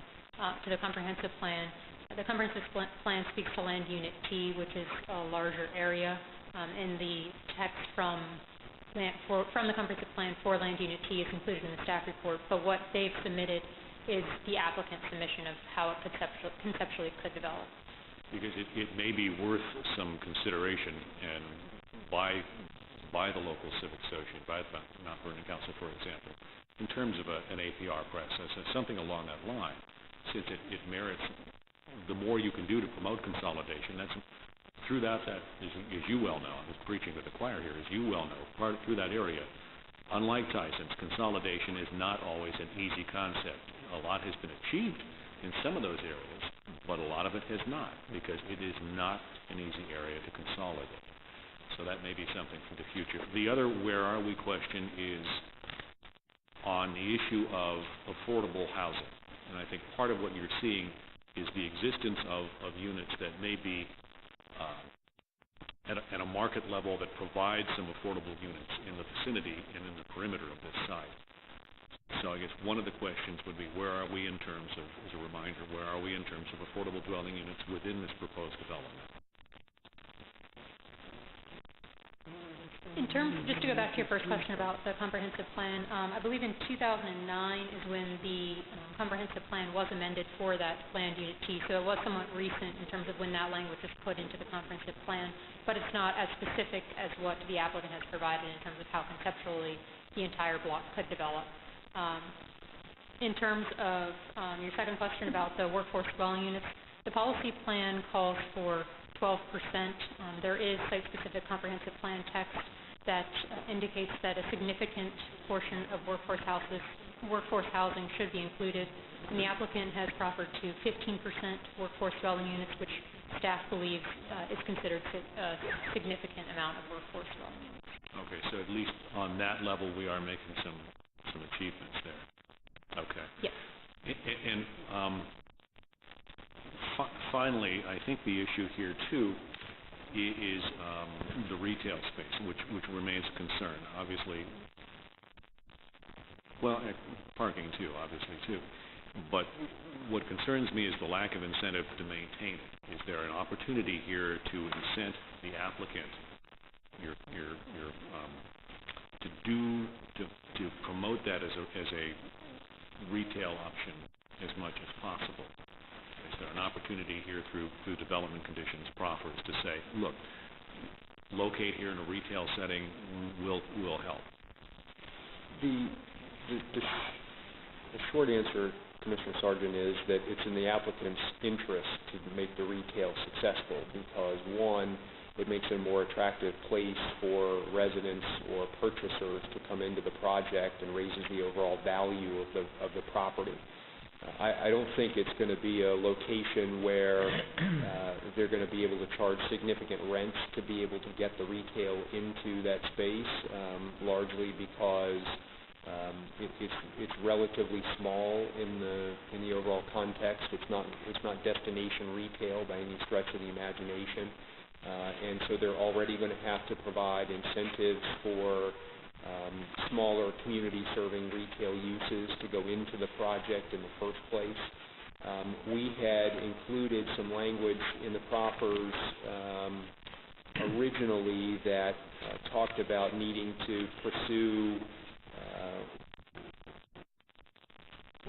to the comprehensive plan, the comprehensive plan speaks to land unit T, which is a larger area. In the text from the comprehensive plan for land unit T is included in the staff report, but what they've submitted is the applicant's submission of how it conceptually could develop. Because it may be worth some consideration and by the local civic association, by the Mount Vernon Council, for example, in terms of an APR process, something along that line, since it merits, the more you can do to promote consolidation, that's throughout that, as you well know, I'm just preaching to the choir here, as you well know, through that area, unlike Tyson's, consolidation is not always an easy concept. A lot has been achieved in some of those areas, but a lot of it has not, because it is not an easy area to consolidate. So that may be something for the future. The other where are we question is on the issue of affordable housing. And I think part of what you're seeing is the existence of units that may be at a market level that provides some affordable units in the vicinity and in the perimeter of this site. So I guess one of the questions would be, where are we in terms of, as a reminder, where are we in terms of affordable dwelling units within this proposed development? In terms, just to go back to your first question about the comprehensive plan, I believe in 2009 is when the comprehensive plan was amended for that land unit T, so it was somewhat recent in terms of when that language was put into the comprehensive plan, but it's not as specific as what the applicant has provided in terms of how conceptually the entire block could develop. In terms of your second question about the workforce dwelling units, the policy plan calls for 12%. There is site-specific comprehensive plan text that indicates that a significant portion of workforce housing should be included, and the applicant has proffered to 15% workforce dwelling units, which staff believes is considered a significant amount of workforce development. Okay, so at least on that level, we are making some achievements there. Okay. Yes. And finally, I think the issue here too is the retail space, which remains a concern. Obviously, well, parking too, obviously too. But what concerns me is the lack of incentive to maintain it. Is there an opportunity here to incent the applicant, to promote that as a retail option as much as possible? Is there an opportunity here through development conditions proffers to say, look, locate here in a retail setting will help? The short answer, Commissioner Sargent, is that it's in the applicant's interest to make the retail successful because, one, it makes it a more attractive place for residents or purchasers to come into the project and raises the overall value of the property. I don't think it's going to be a location where they're going to be able to charge significant rents to be able to get the retail into that space, largely because it's relatively small in the overall context. It's not destination retail by any stretch of the imagination, and so they're already going to have to provide incentives for smaller community-serving retail uses to go into the project in the first place. We had included some language in the proffers originally that talked about needing to pursue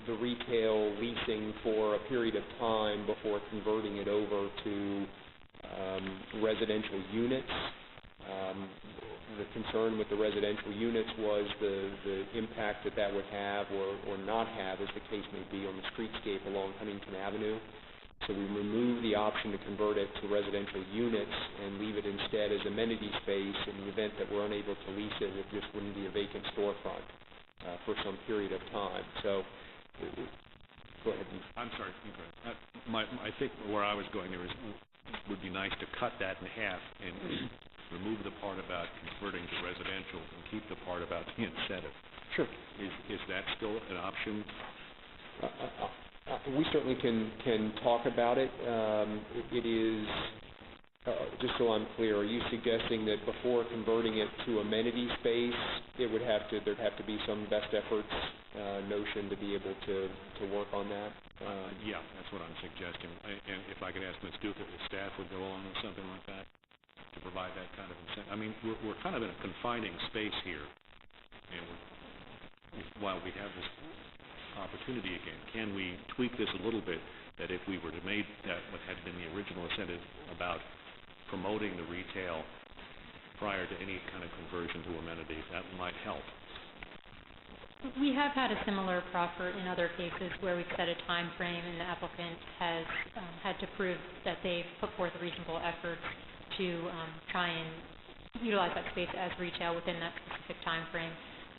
the retail leasing for a period of time before converting it over to residential units. The concern with the residential units was the impact that would have or not have, as the case may be, on the streetscape along Huntington Avenue. So we removed the option to convert it to residential units and leave it instead as amenity space. In the event that we're unable to lease it, it just wouldn't be a vacant storefront for some period of time. So, go ahead. I'm sorry. I think where I was going there would be nice to cut that in half and remove the part about converting to residential and keep the part about the incentive. Sure. Is that still an option? We certainly can talk about it. It is, just so I'm clear, are you suggesting that before converting it to amenity space, there'd have to be some best efforts notion to be able to work on that? Yeah, that's what I'm suggesting. And if I could ask Ms. Duke if the staff would go along with something like that to provide that kind of incentive. I mean, we're kind of in a confining space here, and while we have this opportunity again, can we tweak this a little bit that if we were to make that what had been the original incentive about promoting the retail prior to any kind of conversion to amenities, that might help? We have had a similar proffer in other cases where we've set a time frame and the applicant has had to prove that they've put forth reasonable efforts to try and utilize that space as retail within that specific time frame.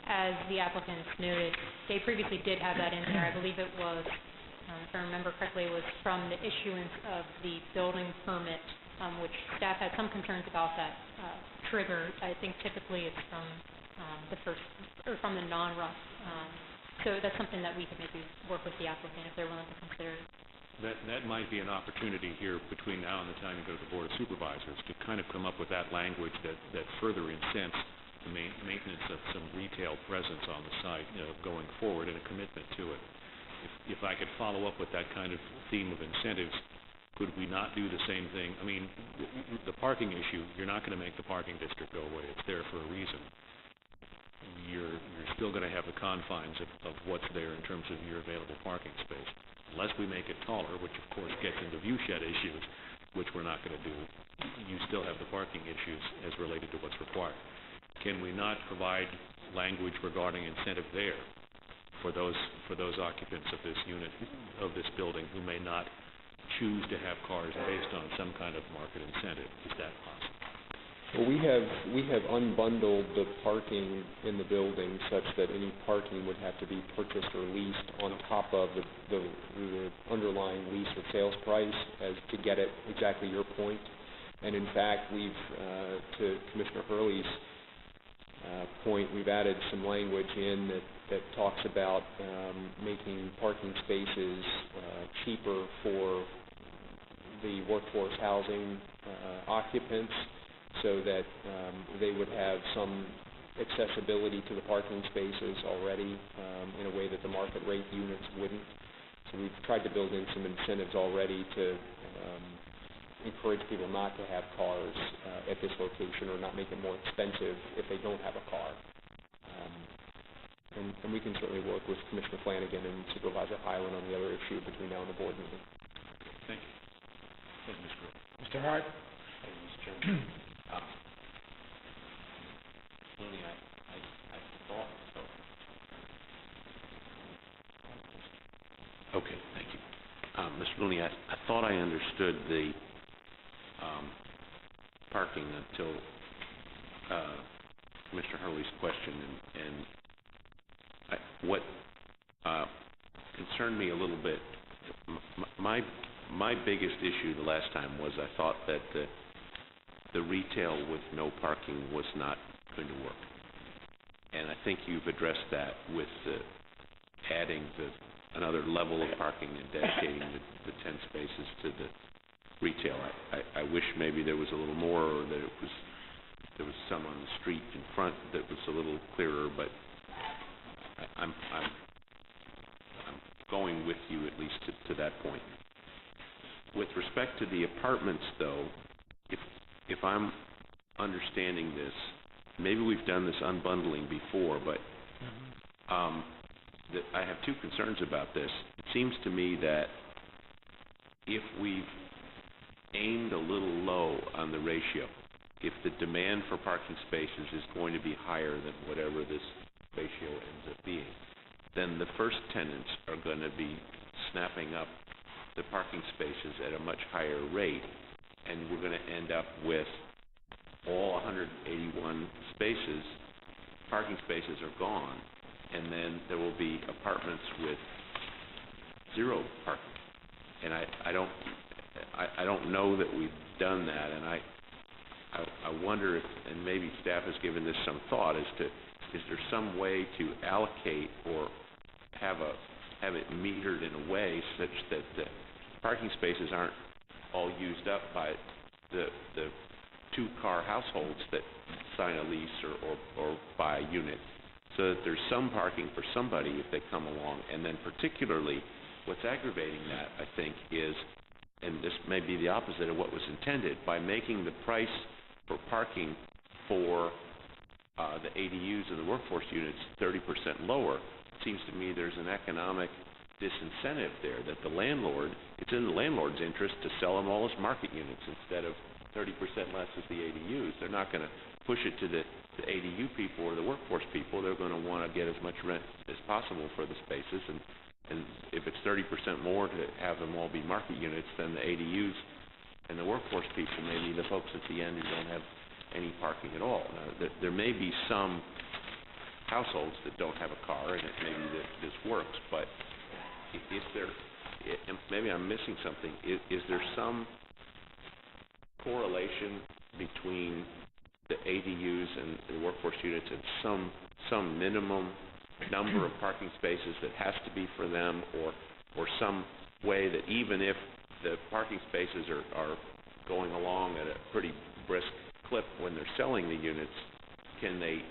As the applicants noted, they previously did have that in there. I believe it was, if I remember correctly, it was from the issuance of the building permit, which staff had some concerns about that trigger. I think typically it's from from the non-RUF. So that's something that we could maybe work with the applicant if they're willing to consider. That might be an opportunity here between now and the time you go to the Board of Supervisors to kind of come up with that language that further incents the maintenance of some retail presence on the site, going forward, and a commitment to it. If I could follow up with that kind of theme of incentives, could we not do the same thing? I mean, the parking issue, you're not going to make the parking district go away. It's there for a reason. You're still going to have the confines of what's there in terms of your available parking space. Unless we make it taller, which of course gets into view shed issues, which we're not going to do, you still have the parking issues as related to what's required. Can we not provide language regarding incentive there for those occupants of this unit, of this building, who may not choose to have cars based on some kind of market incentive? Is that possible? Well, we have unbundled the parking in the building such that any parking would have to be purchased or leased on top of the underlying lease or sales price as to get it exactly your point. And in fact, we've, to Commissioner Hurley's point, we've added some language in that talks about making parking spaces cheaper for the workforce housing occupants, so that they would have some accessibility to the parking spaces already in a way that the market rate units wouldn't. So we've tried to build in some incentives already to encourage people not to have cars at this location, or not make it more expensive if they don't have a car. And we can certainly work with Commissioner Flanagan and Supervisor Highland on the other issue between now and the board meeting. Thank you. Thank you, Ms. Gordon. Mr. Hart? Thank you, Mr. Chairman. Looney, I thought so. Okay, thank you. Mr. Looney, I thought I understood the parking until Mr. Hurley's question, and what concerned me a little bit, my biggest issue the last time was I thought that the retail with no parking was not going to work. And I think you've addressed that with adding another level of parking and dedicating the 10 spaces to the retail. I wish maybe there was a little more, or that there was some on the street in front that was a little clearer, but I'm going with you at least to that point. With respect to the apartments, though, if I'm understanding this, maybe we've done this unbundling before, but I have two concerns about this. It seems to me that if we've aimed a little low on the ratio, if the demand for parking spaces is going to be higher than whatever this ratio ends up being, then the first tenants are going to be snapping up the parking spaces at a much higher rate, and we're going to end up with all 181 spaces, parking spaces are gone, and then there will be apartments with zero parking. And I don't know that we've done that, and I wonder if, and maybe staff has given this some thought, as to is there some way to allocate or have it metered in a way such that the parking spaces aren't all used up by the two-car households that sign a lease or buy a unit, so that there's some parking for somebody if they come along. And then particularly what's aggravating that, I think, is, and this may be the opposite of what was intended, by making the price for parking for the ADUs and the workforce units 30% lower, it seems to me there's an economic disincentive there, that the landlord, it's in the landlord's interest to sell them all as market units instead of 30% less as the ADUs. They're not going to push it to the ADU people or the workforce people. They're going to want to get as much rent as possible for the spaces, and if it's 30% more to have them all be market units, then the ADUs and the workforce people, maybe the folks at the end who don't have any parking at all. Now, there may be some households that don't have a car, and it may be that this works, but is there, and maybe I'm missing something, is there some correlation between the ADUs and the workforce units and some minimum number of parking spaces that has to be for them, or some way that even if the parking spaces are going along at a pretty brisk clip when they're selling the units, can they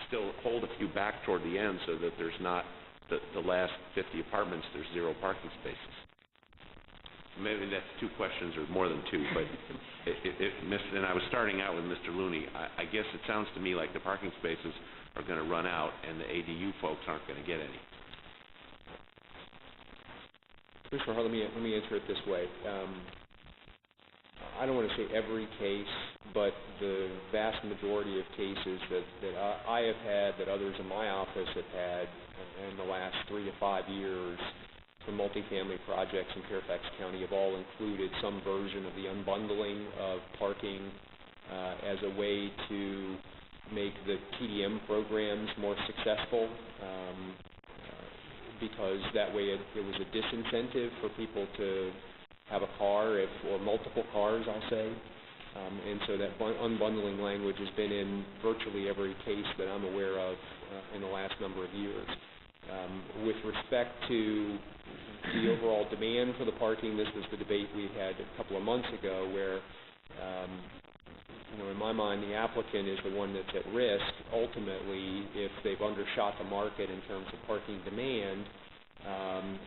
still hold a few back toward the end so that there's not the last 50 apartments, there's zero parking spaces? Maybe that's two questions or more than two, but and I was starting out with Mr. Looney. I guess it sounds to me like the parking spaces are going to run out and the ADU folks aren't going to get any. Commissioner Hart, let me answer it this way. I don't want to say every case, but the vast majority of cases that I have had, that others in my office have had in the last 3 to 5 years for multifamily projects in Fairfax County have all included some version of the unbundling of parking as as a way to make the TDM programs more successful, because that way it was a disincentive for people to have a car, or multiple cars, I'll say. And so that unbundling language has been in virtually every case that I'm aware of in the last number of years. With respect to the overall demand for the parking, this was the debate we had a couple of months ago where, in my mind, the applicant is the one that's at risk, ultimately, if they've undershot the market in terms of parking demand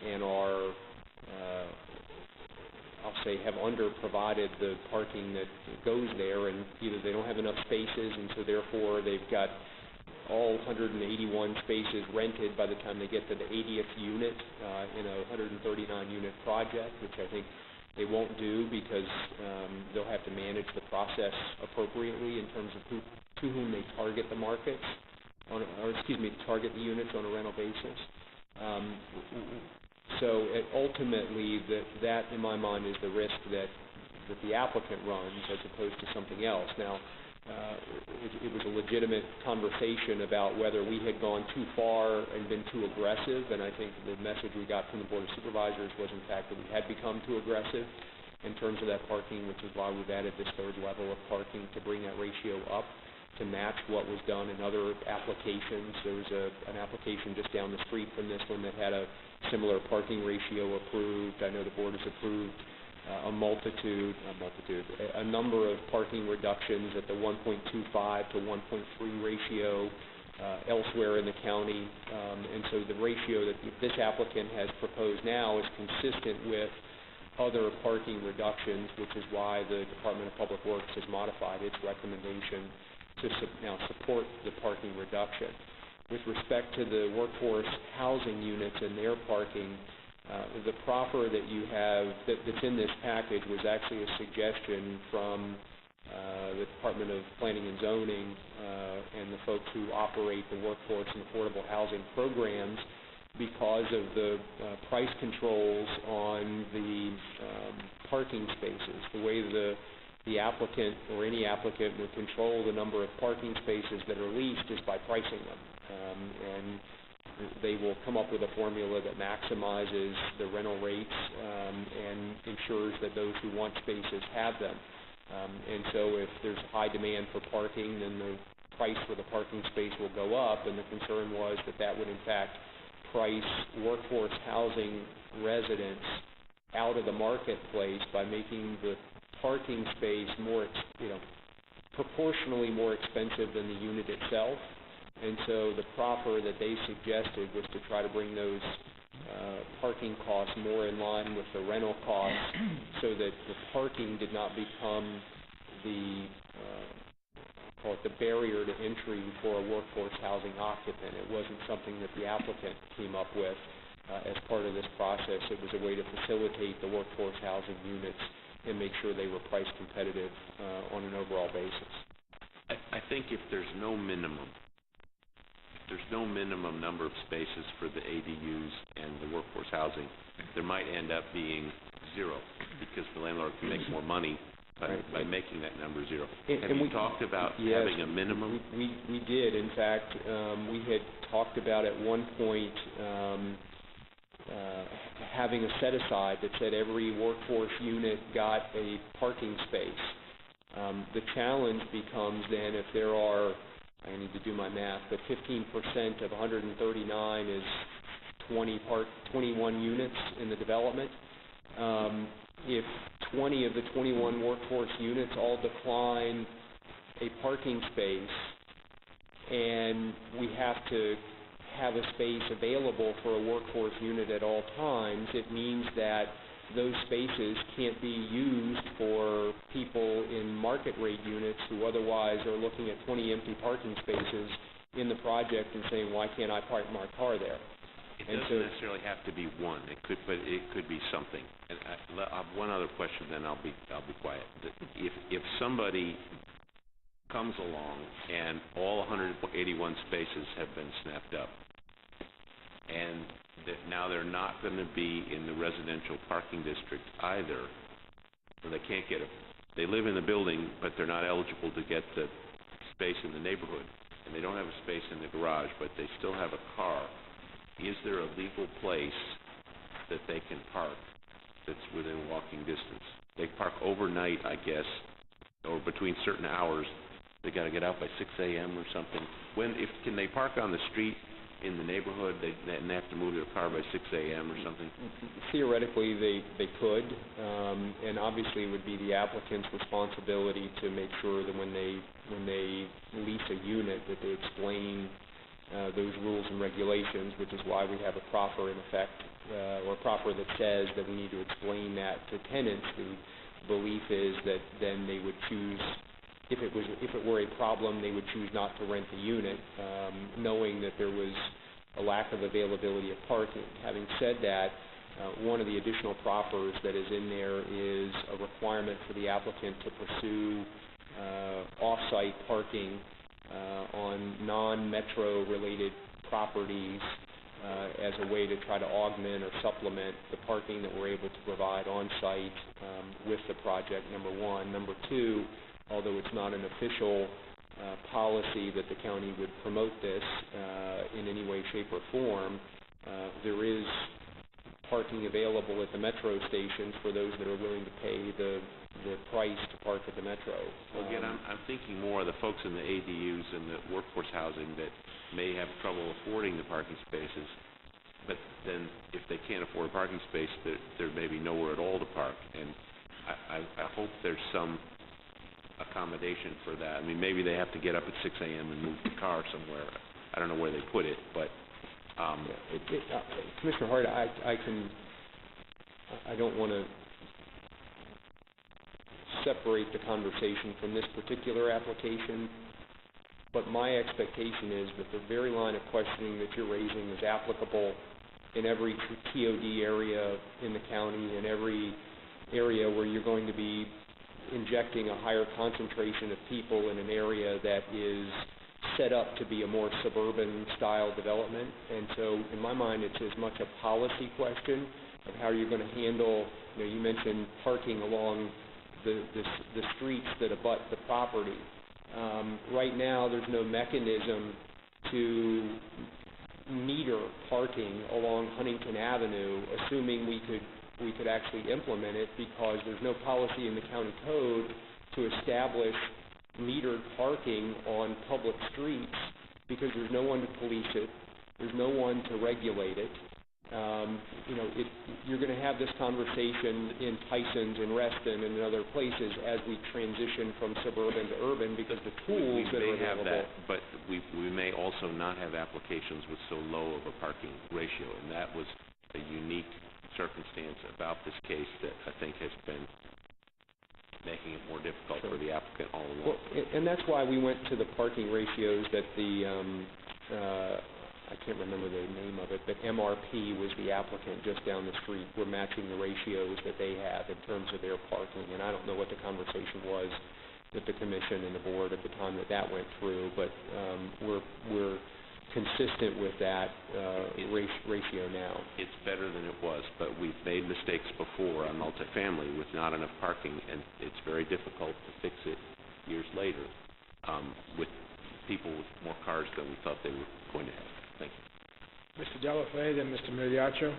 and are, I'll say, have underprovided the parking that goes there, and either they don't have enough spaces, and so therefore they've got all 181 spaces rented by the time they get to the 80th unit in a 139-unit project, which I think they won't do because they'll have to manage the process appropriately in terms of to whom they target the markets, target the units on a rental basis. So ultimately, that in my mind is the risk that the applicant runs as opposed to something else. Now, it was a legitimate conversation about whether we had gone too far and been too aggressive, and I think the message we got from the Board of Supervisors was, in fact, that we had become too aggressive in terms of that parking, which is why we've added this third level of parking to bring that ratio up to match what was done in other applications. There was an application just down the street from this one that had a similar parking ratio approved. I know the Board has approved a number of parking reductions at the 1.25 to 1.3 ratio elsewhere in the county, and so the ratio that this applicant has proposed now is consistent with other parking reductions, which is why the Department of Public Works has modified its recommendation to now support the parking reduction. With respect to the workforce housing units and their parking, the proffer that you have that's in this package was actually a suggestion from the Department of Planning and Zoning and the folks who operate the workforce and affordable housing programs, because of the price controls on the parking spaces. The way the applicant or any applicant would control the number of parking spaces that are leased is by pricing them. And they will come up with a formula that maximizes the rental rates and ensures that those who want spaces have them. And so if there's high demand for parking, then the price for the parking space will go up, and the concern was that would in fact price workforce housing residents out of the marketplace by making the parking space more, proportionally more expensive than the unit itself. And so the proffer that they suggested was to try to bring those parking costs more in line with the rental costs so that the parking did not become the barrier to entry for a workforce housing occupant. It wasn't something that the applicant came up with as part of this process. It was a way to facilitate the workforce housing units and make sure they were price competitive on an overall basis. I think if there's no minimum number of spaces for the ADUs and the workforce housing, there might end up being zero because the landlord can make more money by making that number zero. Have you talked about having a minimum? We did. In fact, we had talked about at one point having a set-aside that said every workforce unit got a parking space. The challenge becomes then if there are, I need to do my math, but 15% of 139 is 21 units in the development. If 20 of the 21 workforce units all decline a parking space and we have to have a space available for a workforce unit at all times, it means that those spaces can't be used for people in market rate units who otherwise are looking at 20 empty parking spaces in the project and saying, why can't I park my car there? It doesn't necessarily have to be one. It could be something. And I have one other question, then I'll be quiet. If somebody comes along and all 181 spaces have been snapped up, and that now they're not going to be in the residential parking district either, or they can't get they live in the building, but they're not eligible to get the space in the neighborhood, and they don't have a space in the garage, but they still have a car. Is there a legal place that they can park that's within walking distance? They park overnight, I guess, or between certain hours. They got to get out by 6 a.m. or something. Can they park on the street in the neighborhood, and they have to move their car by 6 a.m. or something? Theoretically, they could, and obviously it would be the applicant's responsibility to make sure that when they lease a unit that they explain those rules and regulations, which is why we have a proffer in effect, or a proffer that says that we need to explain that to tenants. The belief is that then they would choose, if it were a problem, they would choose not to rent the unit, knowing that there was a lack of availability of parking. Having said that, one of the additional proffers that is in there is a requirement for the applicant to pursue off-site parking on non-metro related properties as a way to try to augment or supplement the parking that we're able to provide on-site with the project, number one. Number two, although it's not an official policy that the county would promote this in any way, shape, or form, there is parking available at the metro stations for those that are willing to pay the price to park at the metro. Well, again, I'm thinking more of the folks in the ADUs and the workforce housing that may have trouble affording the parking spaces, but then if they can't afford a parking space, there may be nowhere at all to park. And I hope there's some accommodation for that. I mean, maybe they have to get up at 6 a.m. and move the car somewhere. I don't know where they put it, but Commissioner Hart, I don't want to separate the conversation from this particular application, but my expectation is that the very line of questioning that you're raising is applicable in every TOD area in the county, in every area where you're going to be injecting a higher concentration of people in an area that is set up to be a more suburban style development. And so in my mind it's as much a policy question of how you're going to handle, you mentioned parking along the streets that abut the property. Right now there's no mechanism to meter parking along Huntington Avenue, assuming we could actually implement it, because there's no policy in the county code to establish metered parking on public streets, because there's no one to police it, there's no one to regulate it. You're going to have this conversation in Tysons and Reston and in other places as we transition from suburban to urban, because the tools that are available. We may have that, but we may also not have applications with so low of a parking ratio, and that was a unique circumstance about this case that I think has been making it more difficult for the applicant all along. Well, and that's why we went to the parking ratios that I can't remember the name of it, but MRP was the applicant just down the street. We're matching the ratios that they have in terms of their parking, and I don't know what the conversation was with the commission and the board at the time that went through, but we're consistent with that ratio now. It's better than it was, but we've made mistakes before on multifamily with not enough parking, and it's very difficult to fix it years later with people with more cars than we thought they were going to have. Thank you. Mr. Delafay, then Mr. Migliaccio.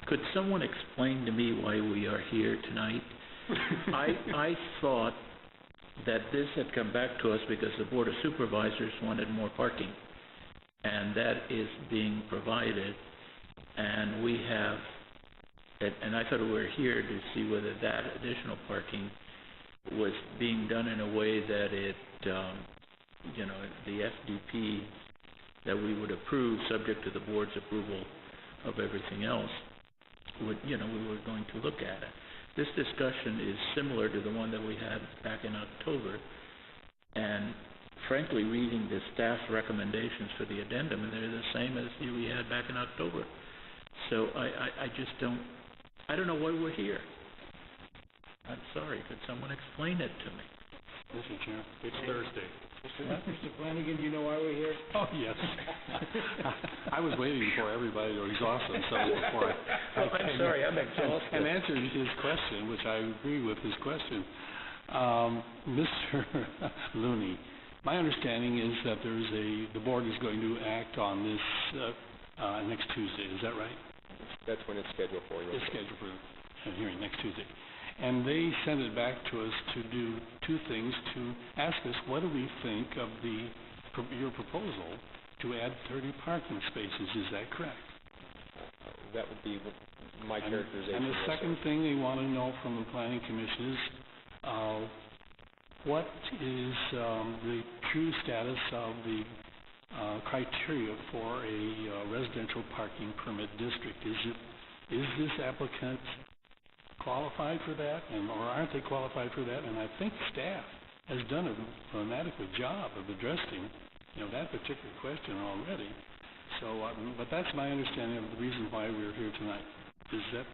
Could someone explain to me why we are here tonight? I thought that this had come back to us because the Board of Supervisors wanted more parking, and that is being provided, and we have, and I thought we were here to see whether that additional parking was being done in a way that it, the FDP that we would approve, subject to the board's approval of everything else, we were going to look at it. This discussion is similar to the one that we had back in October, and frankly, reading the staff's recommendations for the addendum, they're the same as we had back in October. So I just don't know why we're here. I'm sorry, could someone explain it to me? Mr. Chair. It's Thursday. Mr. Flanagan, do you know why we're here? Oh, yes. I was waiting for everybody to exhaust themselves before I'm sorry, I'm exhausted. and answered his question, which I agree with his question. Mr. Looney, my understanding is that the board is going to act on this next Tuesday. Is that right? That's when it's scheduled for. It's scheduled for a hearing next Tuesday. And they sent it back to us to do two things, to ask us what do we think of your proposal to add 30 parking spaces. Is that correct? That would be my characterization. And the second thing they want to know from the Planning Commission is what is the true status of the criteria for a residential parking permit district? Is this applicant qualified for that, or aren't they qualified for that? And I think staff has done an adequate job of addressing, that particular question already. So, but that's my understanding of the reason why we're here tonight. Is that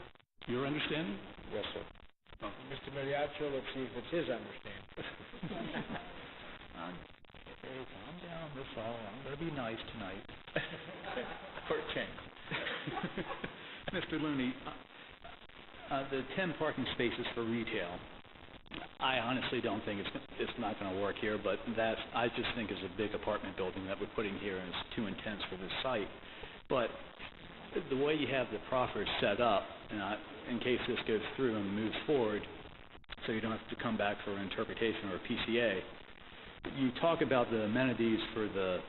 your understanding? Yes, sir. Oh. Mr. Mariacho, let's see if it's his understanding. Hey, calm down, Miss Hall. I'm going to be nice tonight. For a change. Mr. Looney, the 10 parking spaces for retail, I honestly don't think it's not going to work here, but that I just think is a big apartment building that we're putting here, and it's too intense for this site. But the way you have the proffers set up, in case this goes through and moves forward, so you don't have to come back for an interpretation or a PCA, you talk about the amenities for the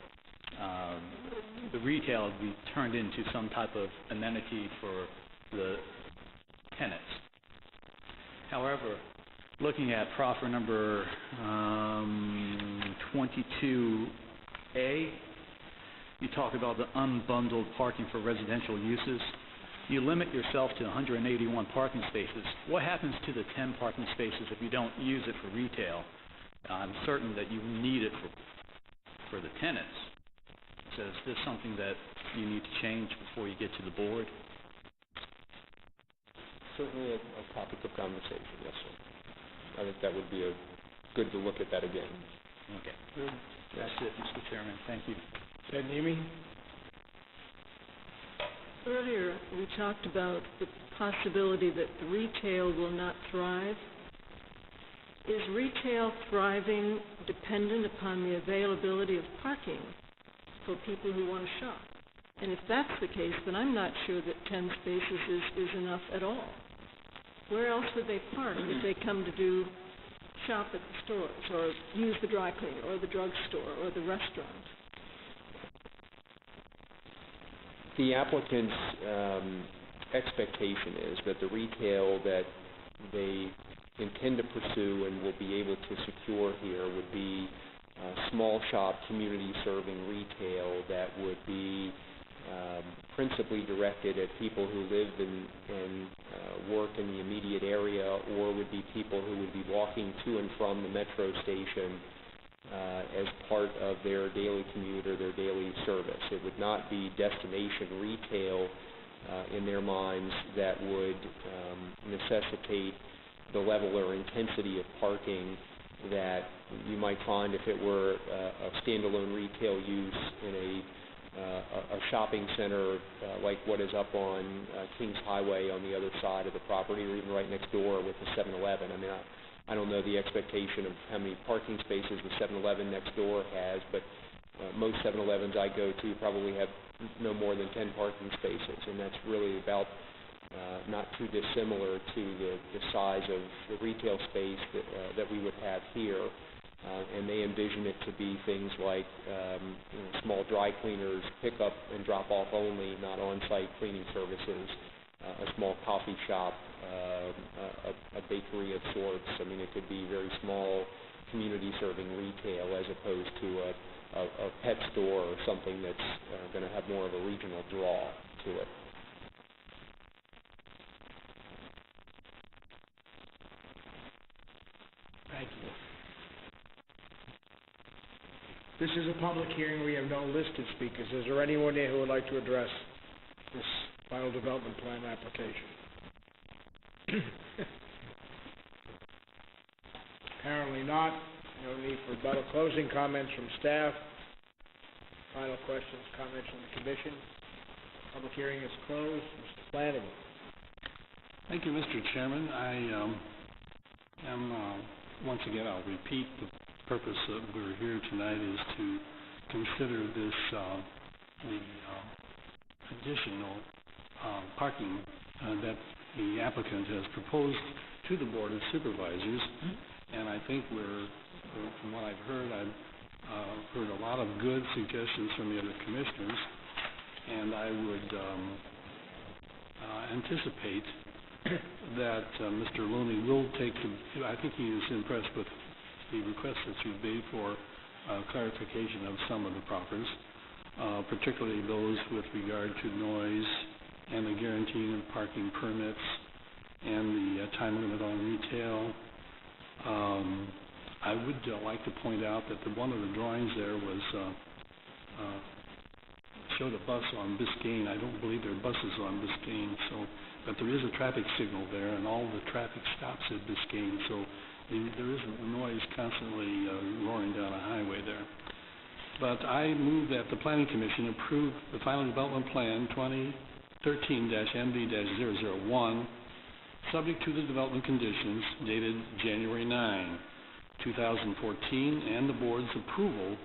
retail to be turned into some type of amenity for the tenants. However, looking at proffer number 22A, you talk about the unbundled parking for residential uses. You limit yourself to 181 parking spaces. What happens to the 10 parking spaces if you don't use it for retail? I'm certain that you need it for the tenants. So is this something that you need to change before you get to the board? Certainly a topic of conversation, yes, sir. I think that would be good to look at that again. Okay. That's it, Mr. Chairman. Thank you. Ted Nemi? Earlier, we talked about the possibility that retail will not thrive. Is retail thriving dependent upon the availability of parking for people who want to shop? And if that's the case, then I'm not sure that 10 spaces is enough at all. Where else would they park if they come to shop at the stores, or use the dry cleaner, or the drugstore, or the restaurant? The applicant's expectation is that the retail that they intend to pursue and will be able to secure here would be small shop, community serving retail that would be principally directed at people who live and work in the immediate area, or would be people who would be walking to and from the metro station as part of their daily commute or their daily service. It would not be destination retail in their minds that would necessitate the level or intensity of parking that you might find if it were a standalone retail use in a shopping center like what is up on Kings Highway on the other side of the property, or even right next door with the 7-Eleven. I mean, I don't know the expectation of how many parking spaces the 7-Eleven next door has, but most 7-Elevens I go to probably have no more than 10 parking spaces, and that's really about not too dissimilar to the size of the retail space that we would have here. And they envision it to be things like small dry cleaners, pick up and drop off only, not on-site cleaning services, a small coffee shop, a bakery of sorts. I mean, it could be very small community serving retail as opposed to a pet store or something that's going to have more of a regional draw to it. Thank you. This is a public hearing. We have no listed speakers. Is there anyone there who would like to address this final development plan application? Apparently not. No need for rebuttal. Closing comments from staff. Final questions, comments from the commission. Public hearing is closed. Mr. Flanagan. Thank you, Mr. Chairman. Once again, I'll repeat the purpose that we're here tonight is to consider this, the additional parking that the applicant has proposed to the Board of Supervisors. And I think from what I've heard a lot of good suggestions from the other commissioners, and I would anticipate that Mr. Looney will I think he is impressed with the requests that you've made for clarification of some of the proffers, particularly those with regard to noise and the guaranteeing of parking permits and the time limit on retail. I would like to point out that one of the drawings there was showed a bus on Biscayne. I don't believe there are buses on Biscayne, but there is a traffic signal there, and all the traffic stops at Biscayne, so there isn't noise constantly roaring down a highway there. But I move that the Planning Commission approve the Final Development Plan 2013-MV-001, subject to the development conditions dated January 9, 2014, and the Board's approval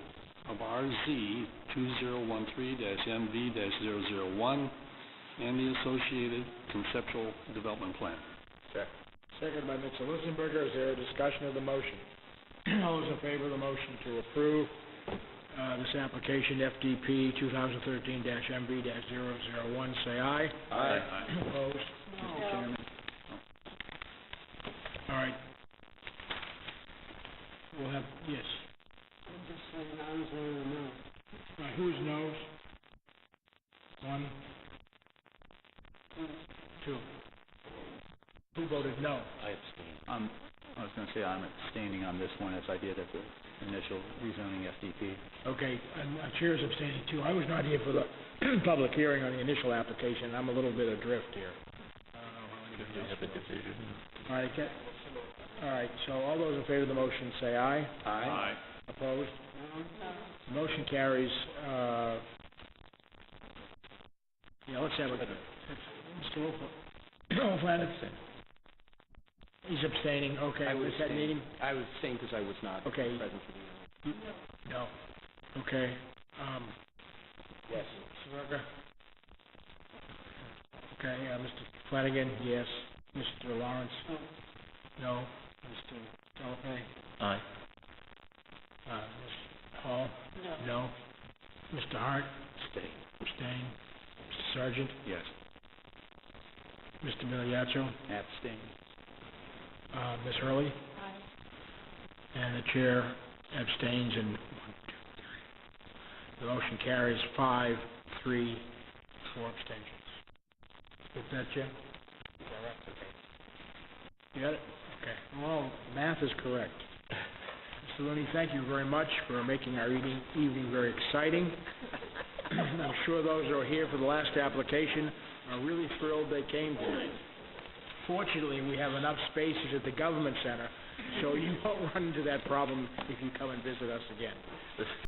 of RZ 2013-MV-001 and the associated conceptual development plan. Second by Mr. Listenberger. Is there a discussion of the motion? All those in favor of the motion to approve this application, FDP 2013-MV-001, say aye. Aye. Opposed? Mr. Chairman. All right. We'll have, yes. I'm just saying, I was saying no. Right, whose noes? One. Two. Who voted no? I abstain. I was going to say I'm abstaining on this one as I did at the initial rezoning FDP. Okay, and Chair's abstaining too. I was not here for the public hearing on the initial application. I'm a little bit adrift here. I don't know how anybody else feels. All right, so all those in favor of the motion say aye. Aye. Opposed? No. Motion carries. Let's have a... Mr. O'Flanagan. He's abstaining. Okay. I was Is that meeting? I was abstaining because I was not present for the No. Okay. Yes. Mr. Rucker? Okay. Mr. Flanagan? Yes. Mr. Lawrence? No. Mr. Delapay? Aye. Mr. Hall? No. Mr. Hart? Abstain. Abstain. Mr. Sargent? Yes. Mr. Miliaccio? Abstain. Ms. Hurley? Aye. And the chair abstains, and the motion carries 5-3, 4 abstentions. Is that, Jim? Correct. Okay. You got it? Okay. Well, math is correct. Mr. Looney, thank you very much for making our evening very exciting. I'm sure those who are here for the last application are really thrilled they came tonight. Fortunately, we have enough spaces at the Government Center, so you won't run into that problem if you come and visit us again.